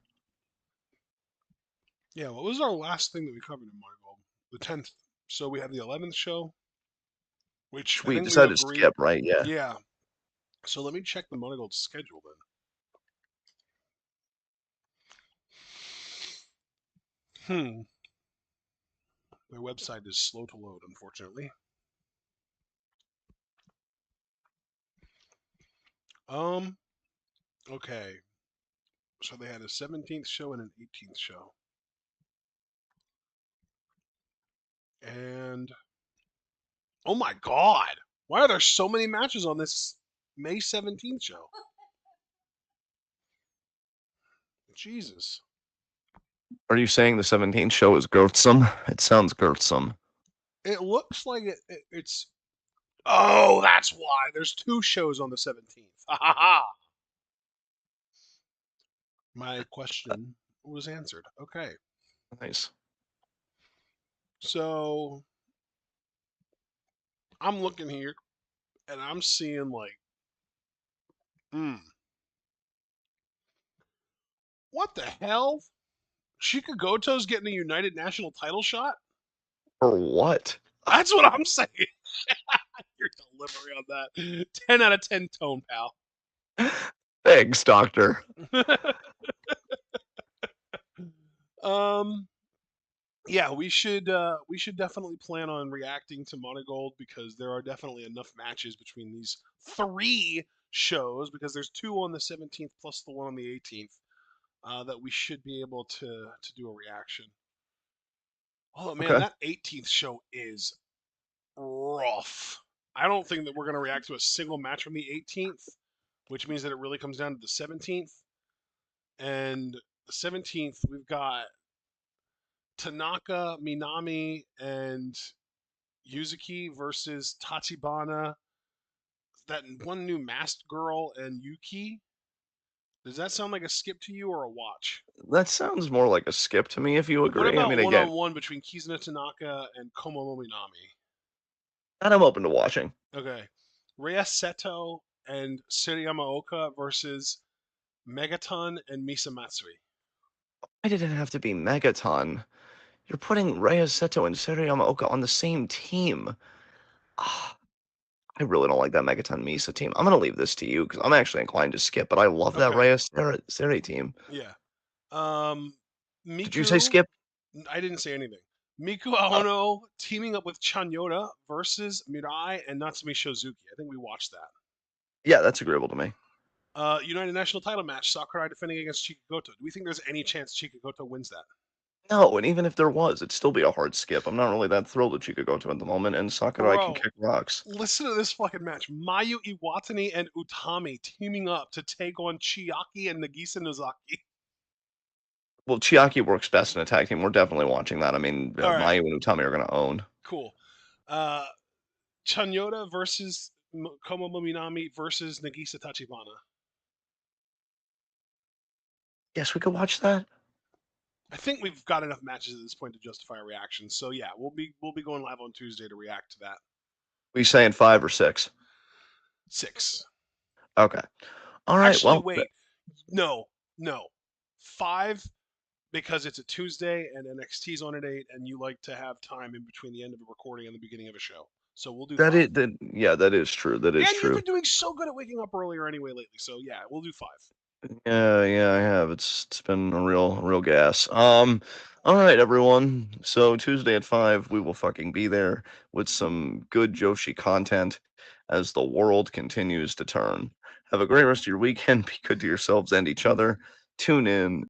Yeah, what was our last thing that we covered in Marvel? The 10th. So we had the 11th show, which Which I we think we've decided to agreed. skip, right? Yeah. Yeah. So let me check the Monagold schedule then. Their website is slow to load, unfortunately. Um, okay. So they had a 17th show and an 18th show. And oh my god. Why are there so many matches on this May 17th show? Jesus. Are you saying the 17th show is girthsome? It sounds girthsome. It looks like it's. Oh, that's why. There's two shows on the 17th. Ha ha ha. My question was answered. Okay. Nice. So I'm looking here and I'm seeing like, hmm, what the hell? Shikagoto's getting a United National title shot? For what? That's what I'm saying. Your delivery on that. 10 out of 10 tone, pal. Thanks, doctor. um, yeah, we should definitely plan on reacting to Monogold because there are definitely enough matches between these three shows because there's two on the 17th plus the one on the 18th that we should be able to do a reaction. Oh man, Okay. that 18th show is rough. I don't think that we're gonna react to a single match from the 18th, which means that it really comes down to the 17th. And the 17th, we've got Tanaka, Minami, and Yuzuki versus Tachibana, that one new masked girl, and Yuki. Does that sound like a skip to you or a watch? That sounds more like a skip to me if you What agree. I about mean, one again, on one between Kizuna Tanaka and Komomo Minami? that I'm open to watching. Okay. Rhea Seto and Suriyama Oka versus Megaton and Misa Matsui. Why did it have to be Megaton? You're putting Reyes Seto and Suriyama Oka on the same team. Ah, I really don't like that Megaton Misa team. I'm gonna leave this to you because I'm actually inclined to skip, but I love that Okay. Reyes Seri team. Yeah. Um, Did you say Miku, skip? I didn't say anything. Miku Oh, Aono teaming up with Chanyota versus Mirai and Natsumi Shozuki. I think we watched that. yeah, that's agreeable to me. United National title match, Sakurai defending against Chikagoto. Do we think there's any chance Chikagoto wins that? No, and even if there was, it'd still be a hard skip. I'm not really that thrilled with Chikagoto at the moment, and Sakurai can Bro, kick rocks. listen to this fucking match. Mayu Iwatani and Utami teaming up to take on Chiaki and Nagisa Nozaki. Well, Chiaki works best in a tag team. We're definitely watching that. I mean, All right, Mayu and Utami are gonna own. cool. Uh, Chanyota versus Komo Mominami versus Nagisa Tachibana. Yes, we could watch that. I think we've got enough matches at this point to justify a reaction. So yeah, we'll be going live on Tuesday to react to that. We saying 5 or 6? 6. Okay. All right. Actually, Well, wait. No, no. 5 because it's a Tuesday and NXT's on at 8, and you like to have time in between the end of a recording and the beginning of a show. So we'll do that 5. is that. Yeah, that is true. That is And you've true. been doing so good at waking up earlier anyway lately. So yeah, we'll do 5. Yeah, yeah, I have. It's been a real gas. All right, everyone. So Tuesday at 5, we will fucking be there with some good Joshi content as the world continues to turn. Have a great rest of your weekend. Be good to yourselves and each other. Tune in